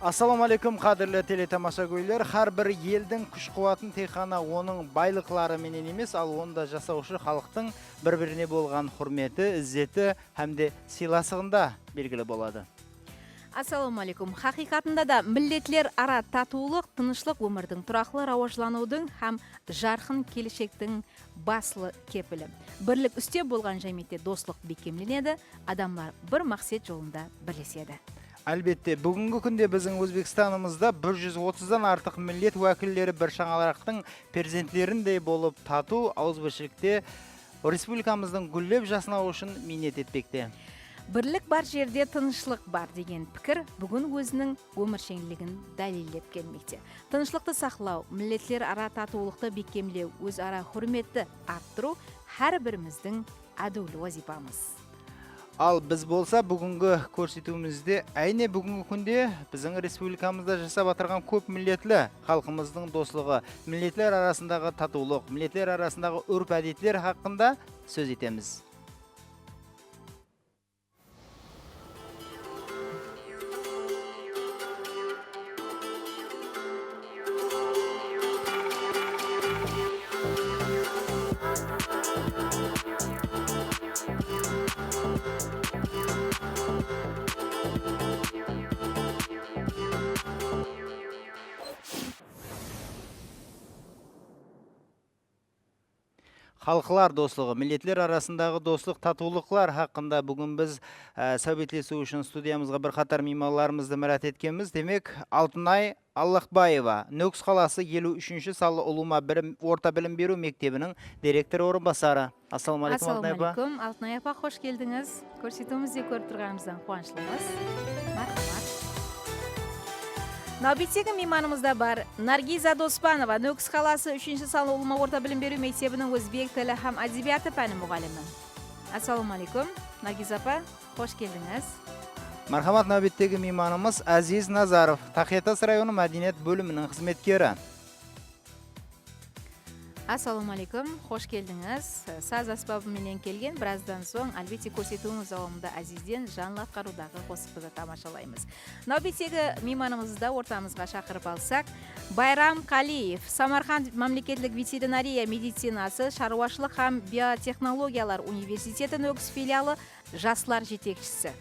Ассаламу алейкум, қадірлі телетамашагөйлер. Har bir елдің күш-қуатын тек қана оның байлықлары менен емес, ал онда жасаушы халықтың бір-біріне болған құрметі, іззеті һәмде сыйластығында белгілі болады. Ассаламу алейкум. Хақиқатында да миллетлер ара татулық, тынышлық өмірдің тұрақлы рауажланудың һәм жарқын келешектің баслы кепілі. Бірлік үсте болған жәметте достық бекемленеді, адамлар бір мақсат жолында бірлеседі. Әлбетте, бүгінгі күнде біздің Өзбекстанымызда 130-дан артық миллет уәкілдері бір шаңырақтың перзентлеріндей болып тату ауызбіршілікте республикамыздың гүлдеп жаснауы үшін минет етпекте. Бірлік бар жерде тынышлық бар деген пікір бүгін өзінің өміршеңділігін дәлелдеп келмекте. Тынышлықты сақлау, миллетлер ара татулықты бекемлеу, өзара құрметті арттыру әр біріміздің әділі вазипамыз. Ал біз болса бүгінгі көрсетуімізде әйне бүгінгі күнде біздің республикамызда жасап атырған көп миллетлі халқымыздың достығы, миллетлер арасындағы татулық, миллетлер арасындағы үрп-әдетлер хақында сөз етеміз. Халқылар достығы, миллетлер арасындағы достық, татулықлар хақында бүгін біз сәубетлесу үшін студиямызға бір қатар меймандарымызды мәрат еткенбіз. Демек, Алтынай Аллахбаева, Нөкс қаласы 53-ші салы ұлыма орта білім беру мектебінің директор орынбасары. Ассаламу алейкум, Алтынай апа. Ассаламу алейкум, Алтынай апа, қош келдіңіз. Көрсетуімізде көріп тұрғанымыздан қуаныштымыз. Мархамат. Нәубеттегі мейманымызда бар Наргиза Доспанова, Нөкс қаласы 3-ші салы ұлыма орта білім беру мектебінің өзбек тілі һәм әдебиеті пәні мұғалімі. Ассаламу алейкум, Наргиза апа, қош келдіңіз. Мархамат, нәубеттегі мейманымыз Азиз Назаров, Тахетас районы мәдениет бөлімінің қызметкері. Ассаламу алейкум, қош келдіңіз. Саз аспабыменен келген, біраздан соң әлбетте көрсетуіміз ауымында Азизден жанлы атқарудағы қосықты тамашалаймыз. Нәубеттегі мейманымызды ортамызға шақырып алсақ, Байрам Қалиев, Самарқанд мемлекеттік ветеринария медицинасы, шаруашылық һәм биотехнологиялар университеті Нөкс филиалы жастар жетекшісі.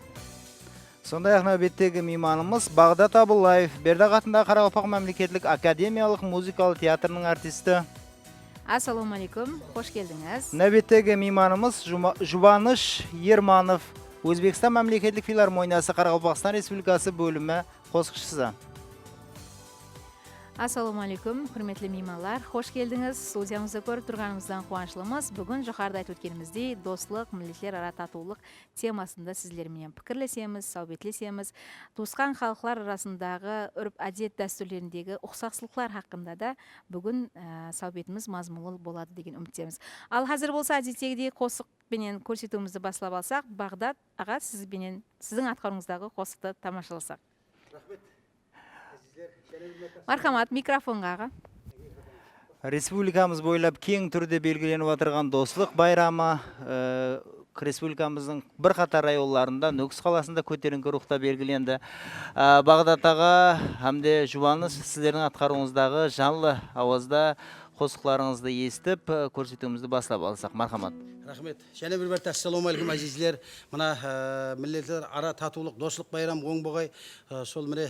Сондай-ақ нәубеттегі мейманымыз Бағдат Абыллаев, Бердағ атындағы Қарақалпақ мемлекеттік академиялық музыкалық театрының артисті. Ассаламу алейкум, қош келдіңіз. Нәубеттегі мейманымыз Жұбаныш Ерманов, Өзбекстан мемлекеттік филармониясы Қарақалпақстан Республикасы бөлімі қосқышысы. Ассаламу алейкум, құрметлі меймандар, қош келдіңіз. Студиямызды көріп тұрғанымыздан қуаныштымыз. Бүгін жоғарыда айтып өткеніміздей достық, миллетлер ара татулық темасында сіздермен пікірлесеміз, сәубетлесеміз. Туысқан халықлар арасындағы үрп-әдет дәстүрлеріндегі ұқсастықтар хақында да бүгін сәубетіміз мазмұлы болады деген үміттеміз. Ал қазір болса әдеттегідей қосықпенен көрсетуімізді басылап алсақ, Бағдат аға сіздің атқаруыңыздағы қосықты тамашаласақ. Рахмет. Мархамат, микрофонға аға. Республикамыз бойлап кең түрде белгіленіп отырған достық байрамы республикамыздың бір қатар районларында Нөкс қаласында көтеріңкі рухта белгіленді. Бағдат аға һәмде Жұбаныш, сіздердің атқаруыңыздағы жанлы ауазда қосықларыңызды естіп, көрсетуімізді бастап алсақ. Мархамат. Рахмет. Және бір бәрті ассаламу алейкум азизлер. Мына миллетлер ара татулық, достық байрам оң бұғай. Сол міне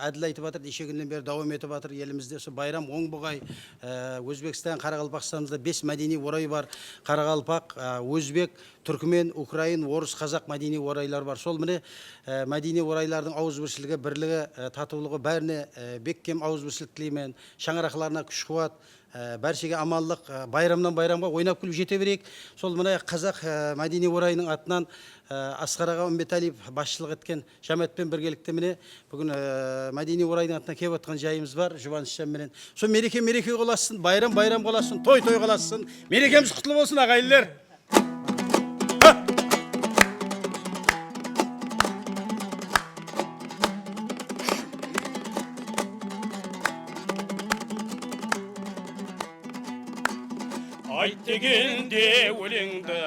әділ айтып атыр, еше күннен бері дауам етіп атыр. Елімізде сол байрам оң бұғай. Өзбекстан, Қарақалпақстанымызда 5 мәдени орай бар. Қарақалпақ, Өзбек, Түркмен, Украин, Орыс, Қазақ мәдени орайлар бар. Сол міне мәдени орайлардың ауызбіршілігі, бірлігі, татулығы бәріне беккем ауызбіршілік тілеймін. Шаңырақларына күш қуат. Бәршеге амаллық, байрамнан байрамға ойнап күліп жете берейік. Сол мына қазақ мәдени орайының атынан Асқар аға Үмбетәлиев басшылық еткен жаматпен біргелікте міне бүгін мәдени орайының атынан келіп отқан жайымыз бар Жұбанышжан менен. Сол мереке қоласын, байрам қоласын, той қоласын. Мерекеміз құтлы болсын ағайындар. Айт дегенде өлеңді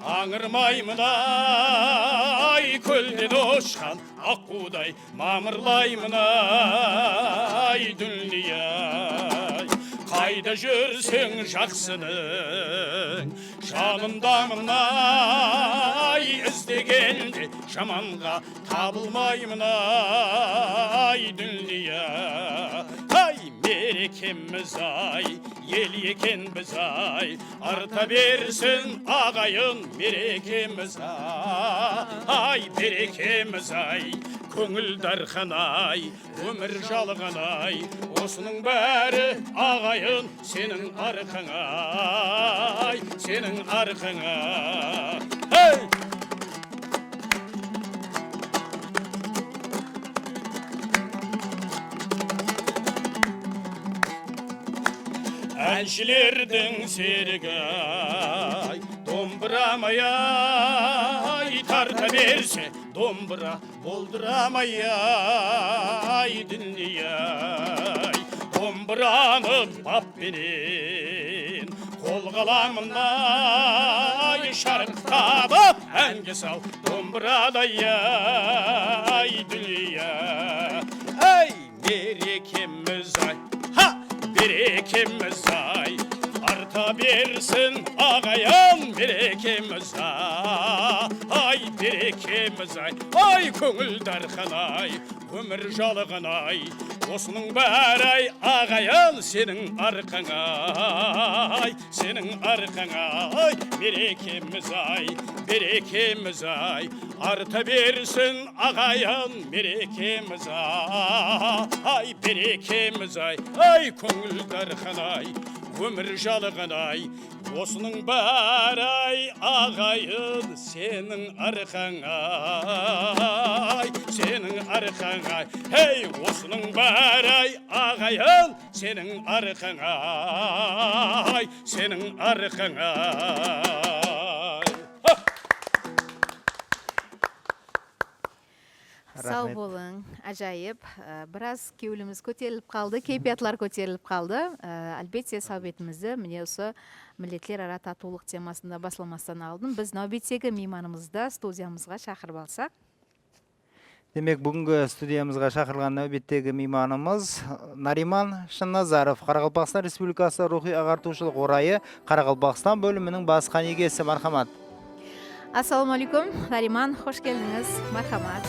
аңырмаймын ай көлден ұшқан аққудай мамырлаймын ай дүние. Қайда жүрсең жақсының жанындамын ай, іздегенде жаманға табылмаймын ай дүние. Ай мерекеміз ай, ел екенбіз ай, арта берсін ағайын мерекеміз ай, берекеміз ай, көңіл дархан ай, өмір жалған ай, осының бәрі ағайын сенің арқаңа ай, сенің арқаңа. Ей! Әншілердің серігі ай, домбырамай ай, тарта берсе домбыра болдырамай ай дүние. Домбыраны баппенен қолға аламын ай, шарықтап әнге сал домбырадай ай дүние. Ай мерекеміз ай, берекеміз ай, арта берсін ағайын берекеміз ай, берекеміз ай, көңіл дархан ай, өмір жалған ай, осының бәрі ай, ағайын сенің арқаңа ай, сенің арқаңа ай, берекеміз ай, берекеміз ай, арта берсін ағайын берекеміз ай, берекеміз ай, көңіл дархан ай, өмір жалған ай, осының бәрі ай, ағайын сенің арқаңа ай, сенің арқаңа ай, осының бәрі ай, ағайын сенің арқаңа ай, сенің арқаңа. Сау болың, ажайып. Біраз кеуіліміз көтеріліп қалды, кейпиятлар көтеріліп қалды. Әлбетте сәубетімізді міне осы миллетлер ара татулық темасында басламастан алдым. Біз нәубеттегі мейманымызды студиямызға шақырып алсақ. Демек, бүгінгі студиямызға шақырылған нәубеттегі мейманымыз Нариман Шынназаров, Қарақалпақстан Республикасы рухи ағартушылық орайы Қарақалпақстан бөлімінің бас қанегесі. Мархамат. Ассалаумалейкум, Нариман, хош келдіңіз. Мархамат.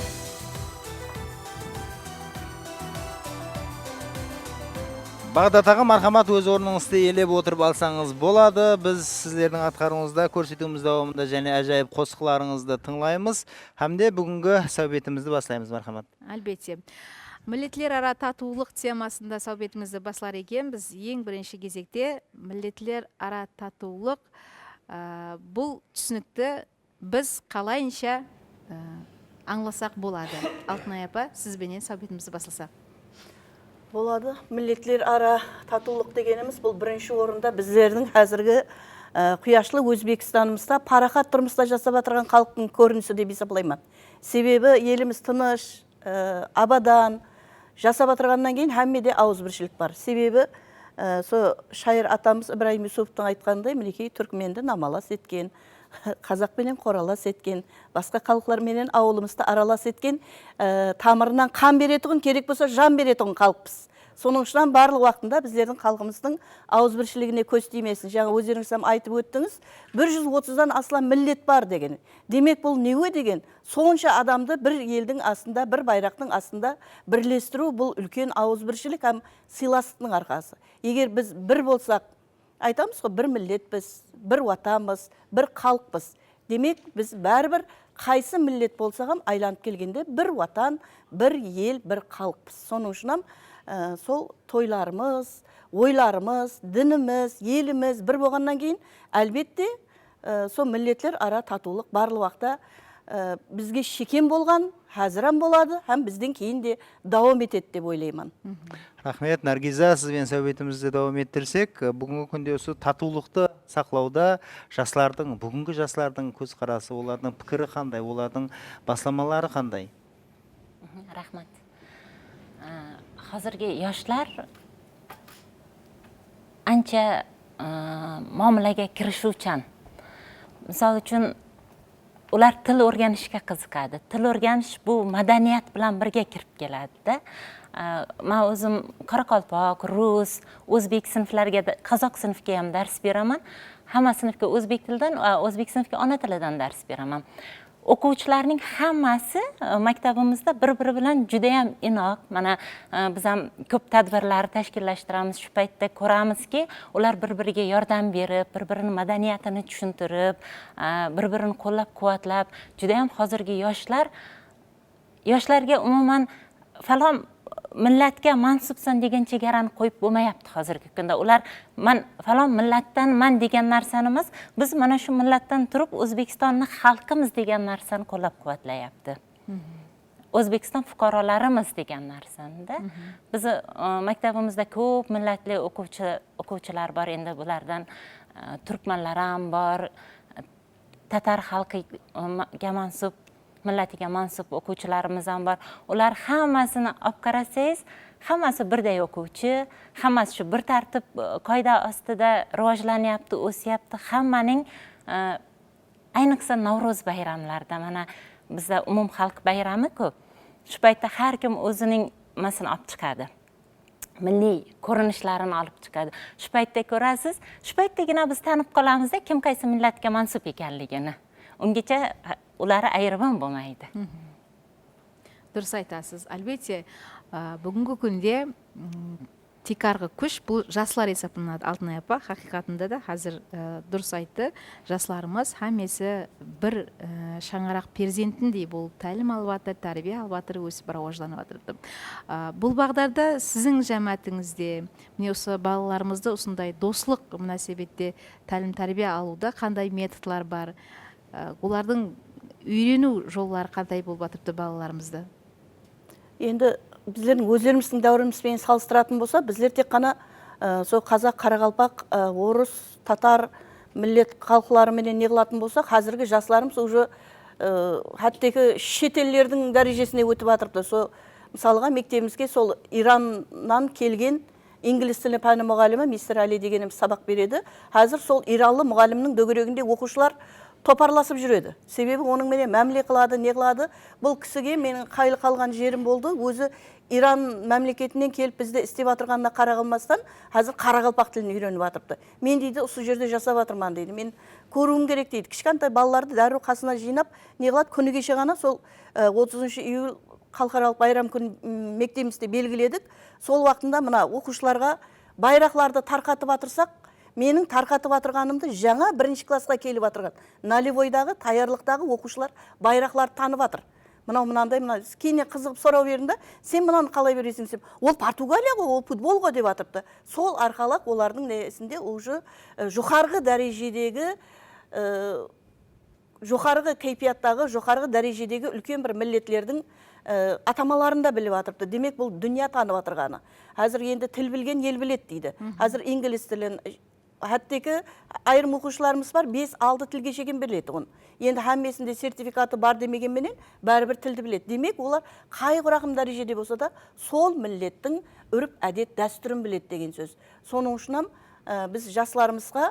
Бағдатаға мархамат, өз орныңызды елеп отырып алсаңыз болады. Біз сіздердің атқаруыңызда, көрсетуіміз давамында және әжайып қосқыларыңызды тыңлаймыз. Хамде бүгінгі сәубетімізді баслаймыз, мархамат. Әлбетте. Миллетлер ара татулық темасында сәубетімізді баслар екен. Біз ең бірінші кезекте миллетлер ара татулық бұл түсінікті біз қалайынша аңласақ болады. Алтынай апа, сізбенен сәубетімізді басласақ. Болады. Миллетлер ара татулық дегеніміз бұл бірінші орында біздердің әзіргі құяшлы Өзбекстанымызда парақат тұрмыста жасап отырған халықтың көрінісі деп есептеймін. Себебі еліміз тыныш, абадан жасап отырғаннан кейін әммеде ауызбіршілік бар. Себебі со шайыр атамыз Ибраим Юсуповтың айтқандай, мінекей түркменді намалас еткен, қазақпенен қоралас еткен, басқа халықларменен ауылымызды аралас еткен, тамырынан қан беретұғын, керек болса жан беретұғын халықпыз. Соның ұшынан барлық уақытында біздердің халқымыздың ауызбіршілігіне көз тимесін. Жаңа өздеріңіз айтып өттіңіз, 130-дан асыла миллет бар деген. Демек бұл неге деген? Сонша адамды бір елдің астында, бір байрақтың астында бірлестіру бұл үлкен ауызбіршілік һәм сыйластықтың арқасы. Егер біз бір болсақ, айтамыз ғой, бір миллетпіз, бір ватанбыз, бір халықпыз. Демек біз бәрібір қайсы миллет болсағам айланып келгенде бір ватан, бір ел, бір халықпыз. Соның үшін сол тойларымыз, ойларымыз, дініміз, еліміз бір болғаннан кейін әлбетте сол миллетлер ара татулық барлық уақытта бізге шекем болған, әзірам болады, һәм бізден кейін де давам етеді деп ойлаймын. Рахмет, Наргиза, сізбен сәубетімізді давам еттірсек, бүгінгі күнде осы татулықты сақлауда бүгінгі жастардың көзқарасы, олардың пікірі қандай, олардың басламалары қандай? Рахмат. Қазіргі яшьлар анча мамилаga kirishuvchan. Misol uchun ular til o'rganishga qiziqadi. Til o'rganish bu madaniyat bilan birga kirib keladi-da. Men o'zim qoraqalpoq, rus, o'zbek sinflariga, qozoq sinfiga ham dars beraman. Hamma sinfga o'zbek tilidan, o'zbek sinfiga ona tilidan dars beraman. O'quvchilarning hammasi maktabimizda bir-biri bilan juda ham inoq. Mana biz ham ko'p tadbirlar tashkillashtiramiz. Shu paytda ko'ramizki, ular bir-biriga yordam berib, bir-birining madaniyatini tushuntirib, bir-birini qo'llab-quvvatlab, juda ham hozirgi yoshlarga umuman falon millatga mansubsan degan chegarani qo'yib bo'lmayapti hozirgi kunda. Ular men falon millatdanman degan narsani emas, biz mana shu millatdan turib O'zbekistonning xalqimiz degan narsani qo'llab-quvvatlayapti. O'zbekiston fuqarolarimiz degan narsani-da. Biz maktabimizda ko'p millatli o'quvchilar bor. Endi bulardan turkmanlar ham bor, tatar xalqiga mansub, millatiga mansub o'quvchilarimiz ham bor. Ular hammasini olib qarasangiz, hammasi birday o'quvchi, hammasi shu bir tartib qoida ostida rivojlanyapti, o'syapti. Hammaning ayniqsa Navro'z bayramlarida, mana bizda umum xalq bayrami ko'p. Shu paytda har kim o'zining masini olib chiqadi. Milliy ko'rinishlarini olib chiqadi. Shu paytda ko'rasiz, shu paytdagina biz tanib qolamizda kim qaysi millatga mansub ekanligini. Ungacha ular ayirib ham bo'lmaydi. Dұрыс айтасыз. Albatta, bugungi kunda tekarg'i kuch bu жаслар hisoblanadi. Алтынай апа, haqiqatында да hozir dұрыс айтты. Жасларымыз hammasi bir шаңарақ перзентіндей болып тәлім алып жатыр, тәрбие алып жатыр, өсіп рауажланып жатыр. Бұл бағдарда сіздің жәмәтіңізде, міне осы балаларымызды осындай достық мөнәсәбәтте тәлім тәрбие алуда қандай методлар бар? Олардың үйрену жоллары қандай болып жатырды балаларымызды? Енді біздердің өздеріміздің дәуірімізбен салыстыратын болса, біздер тек қана сол қазақ, қарақалпақ, орыс, татар миллет халқыларымен не қылатын болса, қазіргі жастарымыз уже хаттегі шетелдердің дәрежесіне өтіп жатырды. Сол мысалға мектебімізге сол Ираннан келген инглиз тілі пәні мұғалімі мистер Али дегеніміз сабақ береді. Қазір сол иранлы мұғалімнің дөңгелегінде оқушылар топарласып жүреді. Себебі оның менен мәміле қылады, не қылады. Бұл кісіге менің қайлы қалған жерім болды. Өзі Иран мәмлекетінен келіп бізді істеп жатырғанына қарағылмастан, қазір қарақалпақ тілін үйреніп жатырды. Мен дейді, осы жерде жасап жатырман дейді. Мен көруім керек дейді. Кішкентай балаларды дәру қасына жинап, не қылады, күні кеше ғана сол 30 июль халықаралық байрам күн мектебімізде белгіледік. Сол уақытында мына оқушыларға байрақларды тарқатып жатырсақ, менің тарқатып жатырғанымды жаңа бірінші классқа келіп жатырған налевойдағы, таярлықтағы оқушылар байрақларды танып жатыр. Мынандай, кейіне қызығып сұрау берді, сен мынаны қалай бересің деп. Ол Португалия ғой, ол футбол ғой деп жатырды. Сол арқалақ олардың несінде уже жоғарғы дәрежедегі, жоғарғы кейпияттағы, жоғарғы дәрежедегі үлкен бір миллетлердің атамаларында біліп жатырды. Демек, бұл дүния танып жатырғаны. Қазір енді тіл білген ел білет дейді. Қазір инглиз тілін, әттегі айырым оқушыларымыз бар, 5-6 тілге шеген біледі оны. Енді әммесінде сертификаты бар демегенменен бәрібір тілді біледі. Демек, олар қай құрағым дәрежеде болса да, сол миллеттің үріп әдет дәстүрін біледі деген сөз. Соның үшінен біз жастарымызға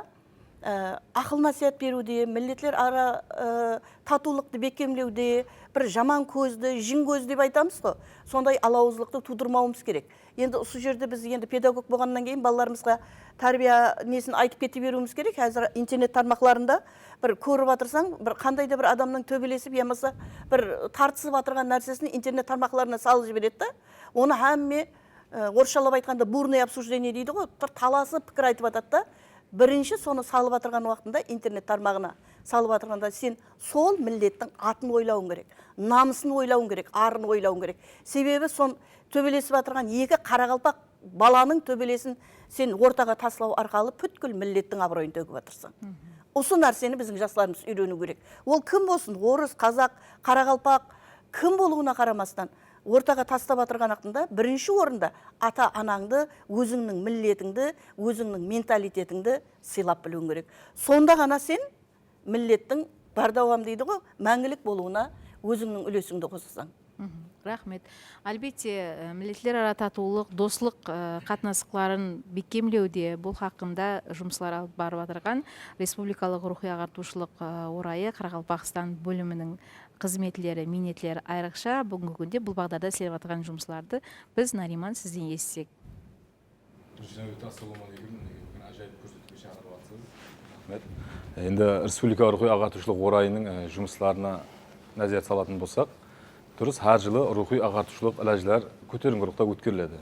ақыл насихат беруде, миллетлер ара татулықты бекемлеуде, бір жаман көзді, жын көзді деп айтамыз ғой. Сондай алауыздылықты тудырмауымыз керек. Енді осы жерде біз енді педагог болғаннан кейін балаларымызға тәрбие несін айтып кете беруіміз керек. Қазір интернет тармақларында бір көріп отырсаң, бір қандай да бір адамның төбелесіп, ямаса бір тартысып отырған нәрсесін интернет тармақларына салып жібереді да. Оны әмме орысшалап айтқанда бурное обсуждение дейді ғой, таласы пікір айтып жатады да. Бірінші соны салып отырған уақытында интернет тармағына салып отырғанда сен сол миллеттің атын ойлауың керек, намысын ойлауың керек, арын ойлауың керек. Себебі сон төбелесіп отырған екі қарақалпақ баланың төбелесін сен ортаға таслау арқалы бүткіл миллеттің абыройын төгіп отырсың. Осы нәрсені біздің жастарымыз үйрену керек. Ол кім болсын, орыс, қазақ, қарақалпақ, кім болуына қарамастан ортаға тастап отырған ақтында бірінші орында ата-анаңды, өзіңнің миллетіңді, өзіңнің менталитетіңді сыйлап білуің керек. Сонда ғана сен миллеттің бардауам дейді ғой, мәңгілік болуына өзіңнің үлесіңді қосасың. рахмет. Әлбетте, милләтләр ара татулык, достык катнашыкларын бекемлеуде бул хакында жұмыслар алып барып атырган Республикалык рухий агартуучулук орайы Каракалпакстан бөлүмүнүн кызметлери, минетлери айрыкча бүгүнкү күндө бул багдарда иштеп аткан жұмысларды біз Нариман сизден естисек. Ассалаумағалейкум. Бүгін ажайып көрсетуге шақырып жатсыз. Рахмет. Енді Республика рухи ағартушылық орайының жұмыстарына назар салатын болсақ, дұрыс әр жылы рухи ағартушылық илажлар көтеріңкі өткеріледі.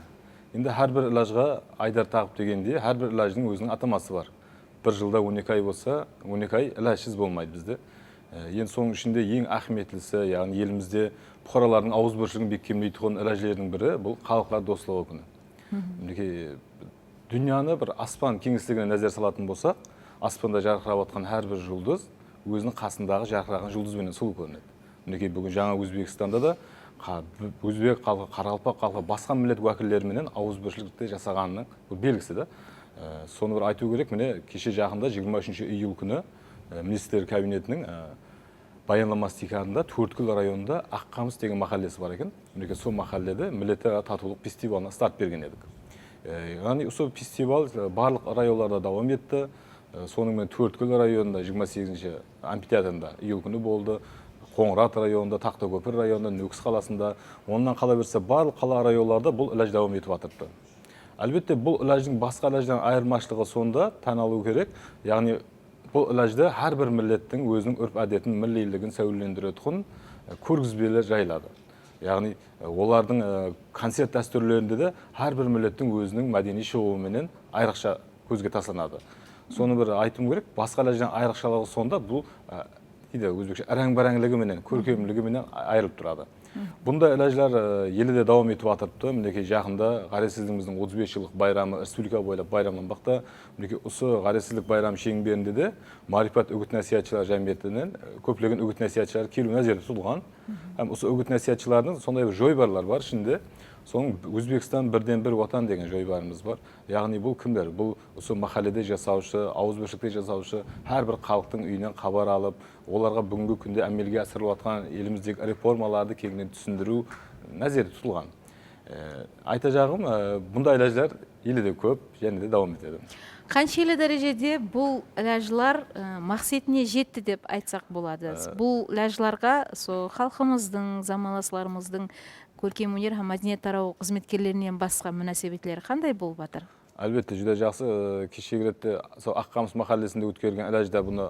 Енді әр бір илажға айдар тағып дегенде, әр бір илаждың өзінің атамасы бар. Бір жылда 12 ай болса, 12 ай илажсыз болмайды бізде. Енді соның ішінде ең ахметлісі, яғни елімізде бұқаралардың ауызбіршілігін бекемдейтін илажлердің бірі бұл халықар достығы күні. Мінекей дүнияны бір аспан кеңістігіне назар салатын болсақ, аспанда жарқырап жатқан әрбір жұлдыз өзінің қасындағы жарқыраған жұлдызбенен сұлу көрінеді. Мінекей бүгін жаңа Өзбекстанда да өзбек халқы, Қарақалпақ халқы басқа милләт уәкілдеріменен ауызбіршілікті жасағанының бір белгісі да. Соны бір айту керек, міне кеше жақында 23 июль күні министр кабинетінің баянламасы диққатында Төрткүл районында Аққамыс деген махаллесі бар екен. Мінекей сол махалледе милләттер татулық фестивалына старт берген едік. Яғни осы фестиваль барлық районларда давам етті. Сонымен Төрткүл районында 28 амфитеатрында июль күні болды. Қоңырат районында, Тақтакөпір районында, Нүкіс қаласында, онdan қала берсе барлық қала районларда бұл илаж давам етіп жатырды. Әлбетте бұл илаждың басқа илаждан айырмашылығы сонда таналу керек. Яғни бұл илажда әр бір милләттің өзінің үрп әдетін, миллилігін сәулелендіретін көргізбелер жайлады. Яғни олардың концерт дәстүрлерінде де әр бір милләттің өзінің мәдени шоуыменен айрықша көзге тасланады. Соны бір айтым керек, басқа илаждан айрықшалығы сонда бұл өзбекше әрең-бәрәңлігіменен, көркемлігіменен айырылып тұрады. Бұнда илажлар елде давам етіп жатырды. Мінекей жақында Ғаресіздігіміздің 35 жылдық байрамы республика бойлап байрамланбақта. Мінекей осы Ғаресіздік байрамы шеңберінде де Марифат үгіт-насихатшылар жәмиетінен көптеген үгіт-насихатшылар келу назарда тұтылған. Һәм осы үгіт-насихатшылардың сондай бір жойбарлар бар ішінде. Соның Өзбекстан бірден бір ватан деген жойбарымыз бар. Яғни бұл кімдер? Бұл осы махалледе жасаушы, ауызбіршілікте жасаушы, әр бір халықтың үйінен хабар алып, оларға бүгінгі күнде әмелге асырылып жатқан еліміздегі реформаларды кеңінен түсіндіру назарда тұтылған. Айта жағым, бұндай илажлар елде көп, және де давам етеді. Қаншелі дәрежеде бұл илажлар мақсатына жетті деп айтсақ болады. Бұл илажларға халқымыздың, замандастарымыздың көркемөнер һәм мәдениет тарау қызметкерлерінен басқа мөнәсәбәтләре қандай болып жатыр? Әлбетте, жүдә жақсы. Кешегі ретте Аққамыс махаллесінде өткерген илажда бұны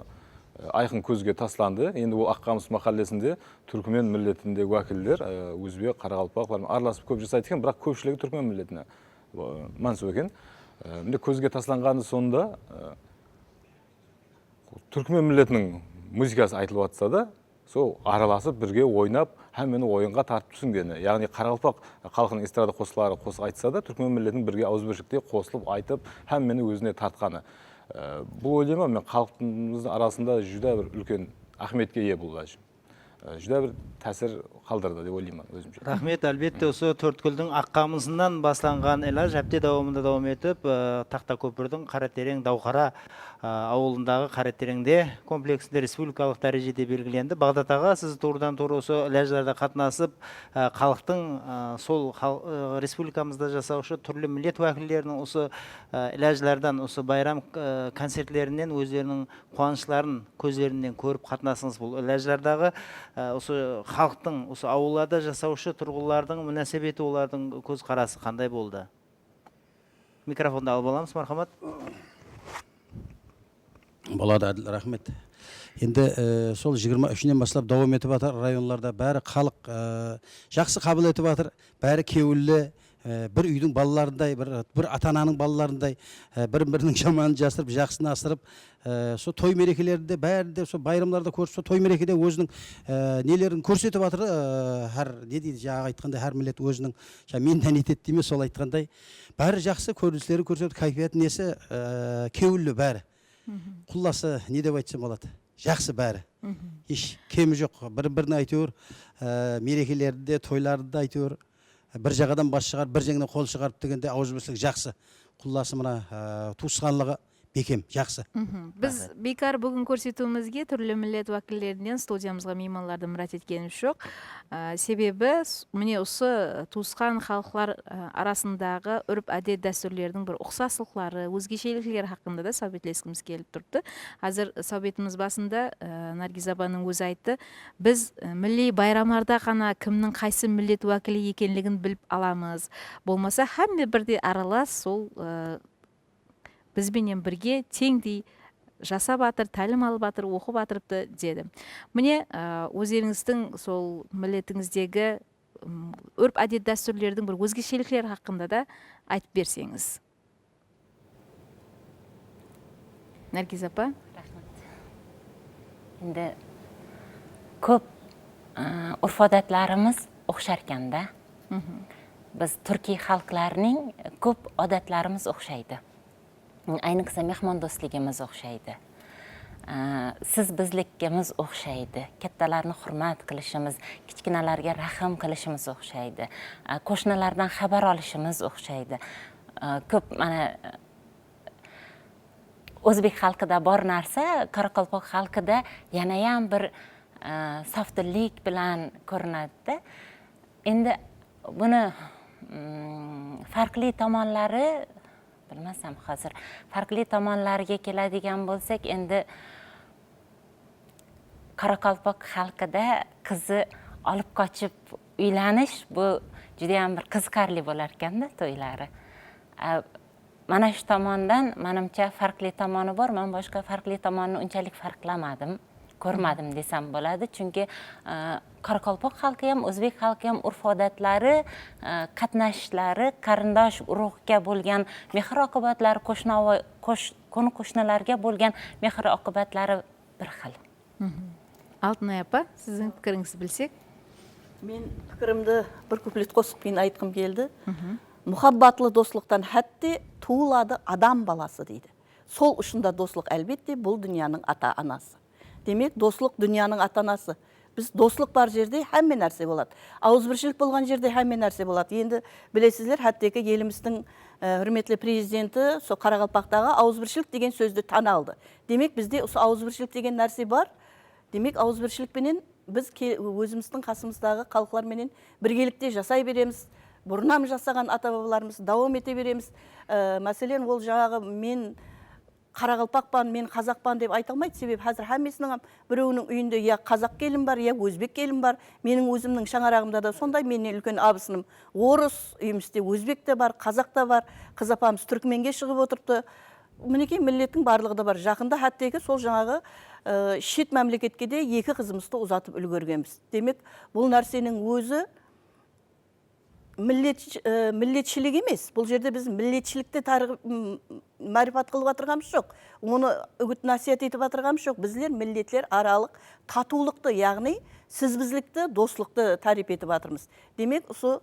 айқын көзге тасланды. Енді ол Аққамыс махаллесінде түркмен милләтіндегі уәкілдер, өзбек, қарақалпақ араласып көп жасайды екен, бірақ көпшілігі түркмен милләтіне мансұп екен. Міне көзге тасланғаны сонда түркмен милләтінің музыкасы айтылып жатса да, сол араласып бірге ойнап, һәммені ойынға тартып түсінгені. Яғни Қарақалпақ халқының эстрада қосылары қосып айтса да, түркмен милләтінің бірге ауызбіршілікте қосылып айтып, һәммені өзіне тартқаны. Бұл ойлаймын, мен халқымыздың арасында жүдә бір үлкен ахметке ие бұл илаж. Жүдә бір тәсір қалдырды деп ойлаймын өзімше. Рахмет, әлбетте осы Төрткүлдің Аққамысынан басталған илаж әпте давамында давам етіп, Тақтакөпірдің Қаратерең Дауқара ауылындағы Қаратереңде комплексінде республикалық дәрежеде белгіленді. Бағдат аға, сіз турдан-тура осы илажларда қатынасып, халықтың сол республикамызда жасаушы түрлі милләт уәкілдерінің осы илажлардан, осы байрам концертлерінен өздерінің қуанышларын көздерінен көріп қатынасыңыз. Бұл илажлардағы осы халықтың, осы ауылlarda жасаушы тұрғылардың мөнәсәбеті, олардың көз қарасы қандай болды? Микрофонды алып аламыз, мархамат. Болады, Әділ, рахмет. Енді сол 23-нен бастап давам етіп жатыр районларда бәрі халық жақсы қабыл етіп жатыр, бәрі кеуілі, бір үйдің балаларындай, бір ата-ананың балаларындай, бірін-бірінің жаманын жасырып, жақсыны асырып, сол той мерекелерінде бәрі де сол байрамларда көріп, сол той мерекеде өзінің нелерін көрсетіп жатыр. Әр не дейді, жаңағы айтқандай, әр милләт өзінің менталитет дейме, сол айтқандай, бәрі жақсы көріністері көрсетіп, кайфияты несі кеуілі бәрі. Құлласы не деп айтсам болады? Жақсы бәрі. Еш кемі жоқ. Бірін-бірін айтыр, мерекелерінде, тойларында айтыр. Бір жағадан бас шығарып, бір жеңнен қол шығарып дегенде ауызбіршілік жақсы. Құлласы мына туысқанлығы бекем, жақсы. Біз бекар бүгін көрсетуімізге түрлі милләт вәкілдерінен студиямызға мейманларды мұрат еткеніміз жоқ. Себебі міне осы туысқан халықлар арасындағы үріп әдет дәстүрлердің бір ұқсастықтары, өзгешеліктері хақында да сәубетлескіміз келіп тұрды. Қазір сәубетіміз басында Наргиз апаның өзі айтты, біз милли байрамларда ғана кімнің қайсы милләт уәкілі екенлігін біліп аламыз. Болмаса һәмме бірде аралас сол бізбенен бірге теңдей жасап батыр, тәлім алып батыр, оқып батырыпты деді. Міне, өздеріңіздің сол милләтіңіздегі үрп әдет дәстүрлердің бір өзгешеліктері хақында да айтып берсеңіз. Наргиз апа? Енді көп urf-odatlarimiz o'xshar ekanda. Biz turkiy xalqlarning ko'p odatlarimiz o'xshaydi. Ayniqsa mehmondo'stligimiz o'xshaydi. Siz bizligimiz o'xshaydi. Kattalarni hurmat qilishimiz, kichkinalarga rahm qilishimiz o'xshaydi. Qo'shnilardan xabar olishimiz o'xshaydi. Ko'p mana o'zbek xalqida bor narsa, qoraqalpoq xalqida yana ham bir sofdillik bilan ko'rinadi. Endi buni farqli tomonlari bilmasam hozir farqli tomonlariga keladigan bo'lsak, endi qoraqalpoq xalqida qizni olib qochib uylanish bu juda ham bir qiziqarli bo'lar ekanda to'ylari. Mana shu tomondan menimcha farqli tomoni bor. Men boshqa farqli tomonni unchalik farqlamadim, ko'rmadim desam bo'ladi. Chunki qoraqalpoq xalqi ham, o'zbek xalqi ham urf-odatlari, qatnashishlari, qarindosh urug'ga bo'lgan mehr-oqibatlari, qo'shnilarga bo'lgan mehr-oqibatlari bir xil. Алтынай апа, сіздің пікіріңізді білсек? Мен пікірімді бір куплет қосықпен айтқым келді. Мұхаббатлы достықтан хәтте туылады адам баласы дейді. Сол ұшында достық әлбетте бұл дүнияның ата-анасы. Демек, достық дүнияның ата-анасы. Біз достық бар жерде һәмме нәрсе болады. Ауызбіршілік болған жерде һәмме нәрсе болады. Енді білесіздер, хәттекі еліміздің hürmetli президенті со Қарақалпақтағы ауызбіршілік деген сөзді тана алды. Демек, бізде осы ауызбіршілік деген нәрсе бар. Демек, ауызбіршілікпенен біз өзіміздің қасымыздағы халықларменен біргелікте жасай береміз. Бұрыннан жасаған ата-бабаларымыз давам ете береміз. Мәселен, ол жаңағы мен Қарақалпақпан, мен қазақпан деп айта алмайды. Себебі қазір һәммесінің біреуінің үйінде я қазақ келін бар, я өзбек келін бар. Менің өзімнің шаңырағымда да сондай, менен үлкен абысыным орыс, үйімізде өзбек те бар, қазақ та бар. Қыз апамыз түркменге шығып отырыпты. Мінекей миллеттің барлығы да бар. Жақында хәттегі сол жаңағы шет мемлекетке де екі қызымызды ұзатып үлгергенбіз. Демек, бұл нәрсенің өзі миллетшілік емес. Бұл жерде біз миллетшілікті мәрифат қылып атырғамыз жоқ. Оны үгіт насихат етіп атырғамыз жоқ. Біздер миллетлер аралық татулықты, яғни сізбізлікті, достылықты тариф етіп атырмыз. Демек, осы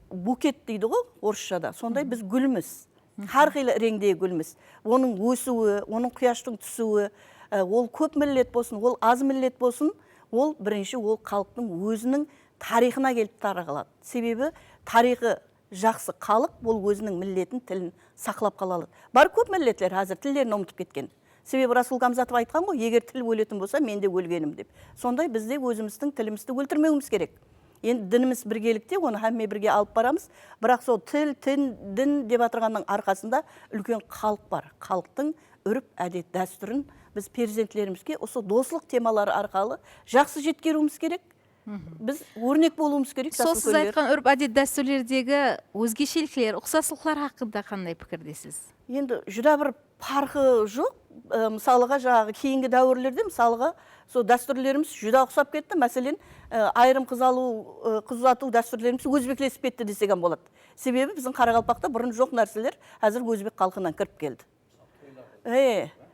букет дейді ғой орысшада. Сондай біз гүлміз. Har xil rengdегі гүлміз. Оның өсуі, оның құяштың түсуі, ол көп миллет болсын, ол аз миллет болсын, ол бірінші ол халықтың өзінің тарихына келіп таралады. Себебі тарихы жақсы халық ол өзінің миллетін, тілін сақлап қала алады. Бар көп миллетлер қазір тілдерін ұмытып кеткен. Себебі Расул Гамзатов айтқан ғой, егер тіл өлетін болса, мен де өлгенім деп. Сондай бізде өзіміздің тілімізді өлтірмеуіміз керек. Енді дініміз біргелікте, оны һәмме бірге алып барамыз. Бірақ сол тіл, дін деп атырғанның арқасында үлкен халық бар. Халықтың үріп, әдет, дәстүрін біз перзентлерімізге осы достық темалары арқалы жақсы жеткеруіміз керек. Біз өрнек болуымыз керек. Сол сіз айтқан үріп, әдет, дәстүрлердегі өзгешеліктер, ұқсастықтар хақында қандай пікірдесіз? Енді жүра бір парқы жоқ. Мысалыға жаңағы кейінгі дәуірлерде мысалыға сол дәстүрлеріміз жүда ұқсап кетті. Мәселен, айрым қыз ұзату дәстүрлеріміз өзбеклесіп кетті десеген болады. Себебі біздің Қарақалпақта бұрын жоқ нәрселер қазір өзбек халқынан кіріп келді.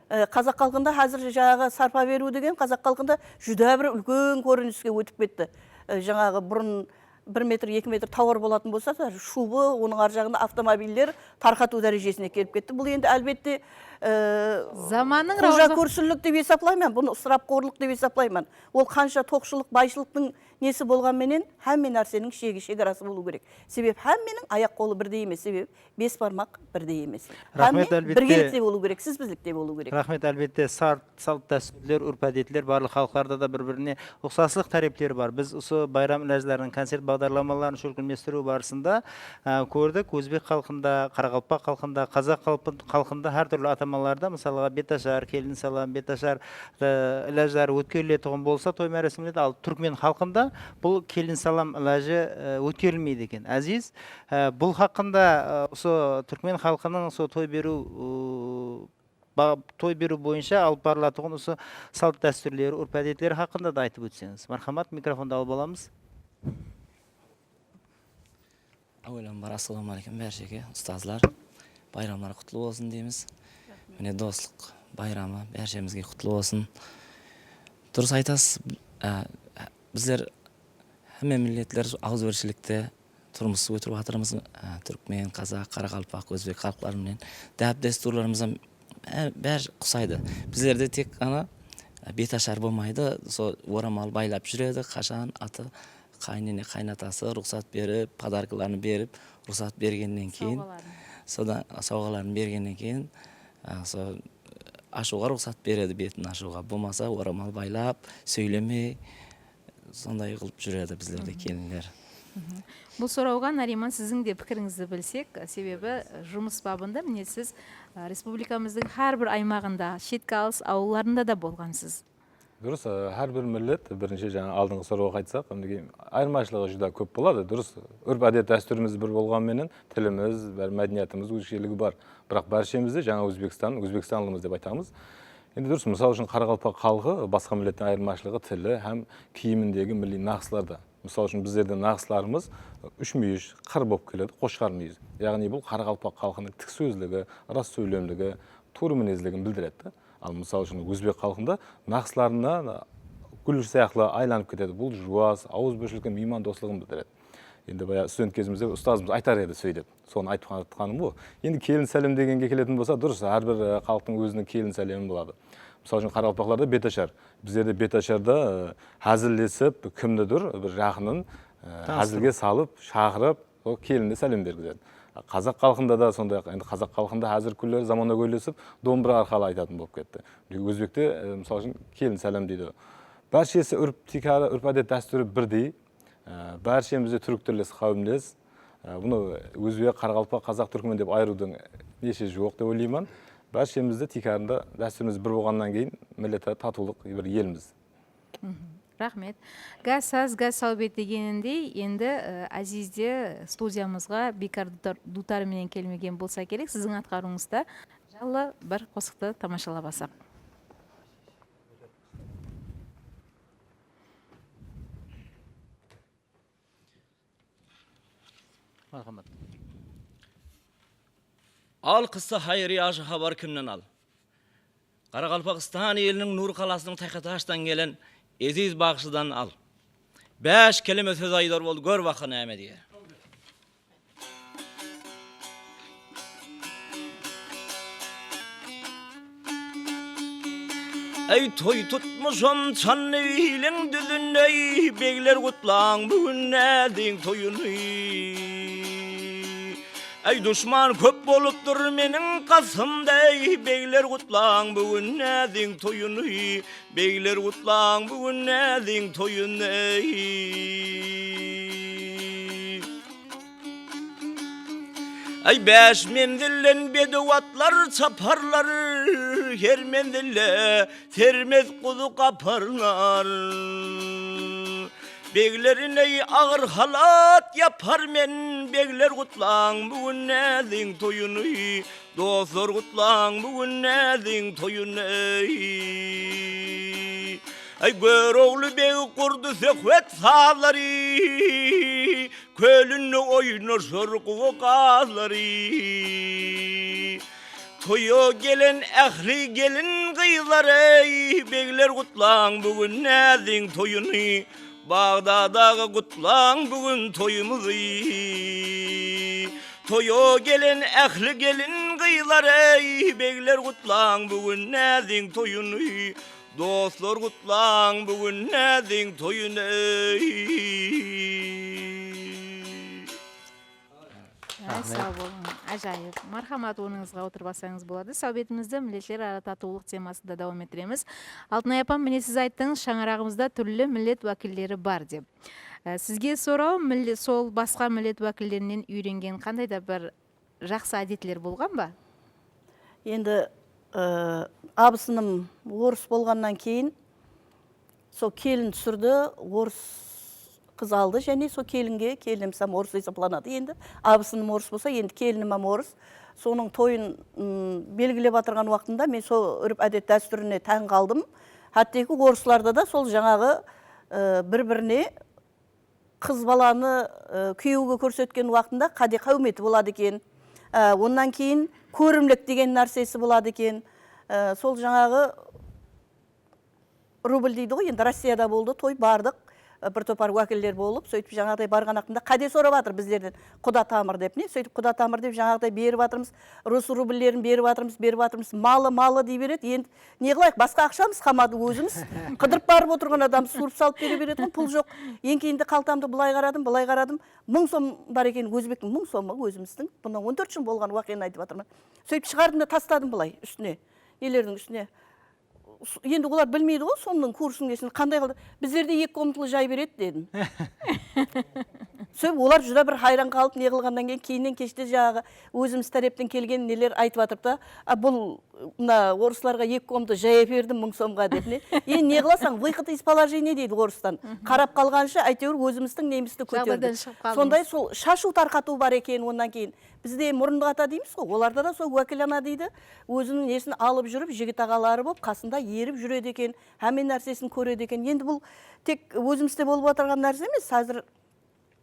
Қазақ халқында қазір жаңағы сарпа беру деген қазақ халқында жүда бір үлкен көрініске өтіп кетті. Жаңағы бұрын 1 метр, 2 метр тауар болатын болса, шубы, оның ар жағында автомобильдер тарқату дәрежесіне келіп кетті. Бұл енді әлбетте Заманның қожа рауза- көршілік деп есаплаймын, бұны ысырапқорлық деп есаплаймын. Ол қанша тоқшылық, байшылықтың несі болғанменен әмме нәрсенің шегарасы болу керек. Себеп әмменің аяқ қолы бірдей емес, себеп бес бармақ бірдей емес. Рахмет, Әмме әлбетте. біргелікте болу керек, сіз біздікте болу керек. Рахмет, әлбетте салт дәстүрлер, үрп-әдетлер барлық халықтарда да бір-біріне ұқсаслық тәрептері бар. Біз осы байрам ләжләрінің концерт бағдарламаларын шөлкілместіру барысында көрдік. Өзбек халқында, Қарақалпақ халқында, Қазақ халқында әр түрлі атамаларда, мысалға беташар, келін салам, беташар ләжләр өткеріле тұғын болса той мәрәсімінде, ал түркмен халқында бұл келін салам ләжі өткерілмейді екен. Әзиз, бұл хақында осы түркмен халқының той беру бойынша алып барылатұғын осы салт дәстүрлері, үрп-әдеттері хақында да айтып өтсеңіз. Мархамат, микрофонды алып аламыз. Әуелен бар, ассалаумағалейкум бәршеге, ұстазлар. Байрамлар құтлы болсын дейміз. Міне достық байрамы бәршемізге құтлы болсын. Дұрыс айтасыз, біздер әмме миллетлер ауызбіршілікте тұрмыс өтіріп атырымыз. Түркмен, Қазақ, Қарақалпақ, Өзбек халықтарымен дәп дәстүрлеріміздің бәр құсайды. Біздерде тек қана беташар болмайды, сол орамал байлап жүреді, қашан аты қайнене қайнатасы рұқсат беріп, подаркаларын беріп, рұқсат бергеннен кейін, сауғаларын бергеннен кейін, ашуға рұқсат береді, бетін ашуға. Болмаса орамал байлап, сөйлемей, сондай қылып жүреді біздерде келінлер. Бұл сұрауға Нариман сіздің де пікіріңізді білсек, себебі жұмыс бабында міне сіз республикамыздың әр бір аймағында, шеткі алыс ауылдарында да болғансыз. Дұрыс, әр бір миллет бірінші жаңа алдыңғы сұрауға айтсақ, айырмашылығы жүда көп болады. Дұрыс, үрп-әдет дәстүріміз бір болғанменен тіліміз, мәдениетіміз өзгешелігі бар. Бірақ бәршемізде жаңа Өзбекстанлымыз деп айтамыз. Енді дұрыс, мысалы үшін Қарақалпақ халқы басқа миллеттің айырмашылығы тілі һәм киіміндегі милли нақсыларда. Мысалы үшін біздердің нақсыларымыз үш мүйіш, қыр болып келеді, қошқар мүйіз. Яғни бұл Қарақалпақ халқының тік сөзділігі, рас сөйлемдігі, тура мінезділігін білдіреді. Ал мысалы үшін Өзбек халқында нақсыларына гүл сияқты айланып кетеді. Бұл жуас, ауызбіршілік, меймандостығын білдіреді. Енді баяғы студент кезімізде ұстазымыз айтар еді сөйлеп. Соны айтып жатқаным бұл. Енді келін сәлем дегенге келетін болса, дұрыс, әрбір халықтың өзінің келін сәлемі болады. Мысалы үшін Қарақалпақтарда беташар. Біздерде беташарда әзілдесіп, кімдідір бір жақынын әзілге салып, шақырып, келінді сәлем бергізеді. Қазақ халқында да сондай, енді қазақ халқында әзір күндері замана көйлесіп, домбыра арқылы айтатын болып кетті. Өзбекте мысалы үшін келін сәлем дейді. Бәршесі үрп-әдет дәстүрі бірдей. Бәршемізде түріктірлес, қауымлес. Бұны Өзбек, Қарақалпақ, Қазақ, түркмен деп айырудың неше жоқ деп ойлаймын. Бәршемізде тикарында дәстүріміз бір болғаннан кейін миллеті татулық бір еліміз. Рахмет. Газ саз, газ саубет дегеніндей, енді Азизде студиямызға Бекар Дутарменен келмеген болса керек, сіздің атқаруыңызда жалы бір қосықты тамашалап алсақ. Marhamat. Al qissa hayriyaşı haber kimden al? Qaraqalpaqistan elinin Nur qalasının Tayqataşdan gelen Eziz Bağışıdan al. 5 kelime söz aydar oldu, gör vakı näme diye. Ey toy tutmuşum çannevilin düzüney, beyler kutlan bugün nedin toyunu. Ey düşman köp bolupdur menin kasımday, beyler kutlan bugün nedin toyunu. Beyler kutlan bugün nedin toyunu. Ay beş mendillen bedevatlar çaparlar, her mendille termez kuzu kaparlar. Beglerin ey ağır halat yapar men, begler kutlan bugün nedin toyunu. Dostlar kutlan bugün nedin toyunu. Ay gör oğlu bey kurdu sekvet sağları, kölünü oynar şorku kazları. Toyo gelen ehli gelin kıyları, beyler kutlan bugün nedin toyunu. Bağdadağı kutlan bugün toyumuzu. Toyo gelen ehli gelin kıylar ey beyler kutlan bugün nezin toyunu dostlar kutlan bugün nezin toyunu Sağ olun. Ajoyib. Marhamat, o'rningizga o'tirib olsangiz bo'ladi. Suhbatimizda millatlar aro tatuvlik temasida davom ettiramiz. Altınay apam, meni siz aytdingiz, shang'irog'imizda turli millat vakillari bor deb. Sizga so'rov, sol boshqa millat vakillarining uyrengan qandaydir bir жақсы әдетлер болған ба? Енді абысыным орыс болғаннан кейін сол келін түсірді, орыс қыз алды, және сол келінге келінімсам орыс есептелінеді. Енді абысыным орыс болса, енді келінім орыс. Соның тойын белгілеп отырған уақытында мен сол үріп әдет дәстүріне тән қалдым. Хаттекі орысларда да сол жаңағы бір-біріне қыз баланы күйеуге көрсеткен уақытында қаде қауметі болады екен. Ондан кейін көрімлік деген нәрсесі болады екен. Сол жаңағы рубль дейді ғой, енді Россияда болды, той бардық. Бір топар уәкілдер болып, сөйтіп жаңағыдай барған ақында қаде сорап жатыр біздерден, құда тамыр деп, не? Сөйтіп құда тамыр деп жаңағыдай беріп жатырмыз, рус рубльдерін беріп жатырмыз, малы дей береді. Енді не қылайық, басқа ақшамыз қалмады, өзіміз қыдырып барып отырған адам суырып салып бере береді, пұл жоқ. Ең кейінде қалтамды былай қарадым, 1000 сом бар екен, өзбектің 1000 сомы өзіміздің. Бұның 14 жыл болған уақиғаны айтып жатырмын. Сөйтіп шығардым да тастадым былай үстіне, нелердің үстіне. Енді олар білмейді ғой, сомның курсын кесін қандай қылды. Біздерде 2 комнаталы жай береді дедім. Сөйтіп олар жүра бір хайран қалып, не қылғаннан кейіннен кеште жағы өзіміз тарептен келген нелер айтып жатыр да, бұл орысларға 2 комната жай бердім 1000 сомға деп не. Енді не қыласаң, выход из положения дейді орыстан. Қарап қалғанша әйтеуір өзіміздің немізді көтерді. Сондай сол шашу тарқату бар екен ондан кейін. Бізде мұрындық ата дейміз ғой, оларда да сол уәкіл ана дейді, өзінің несін алып жүріп, жігіт ағалары болып, қасында еріп жүреді екен, әмен нәрсесін көреді екен. Енді бұл тек өзімізде болып отырған нәрсе емес, қазір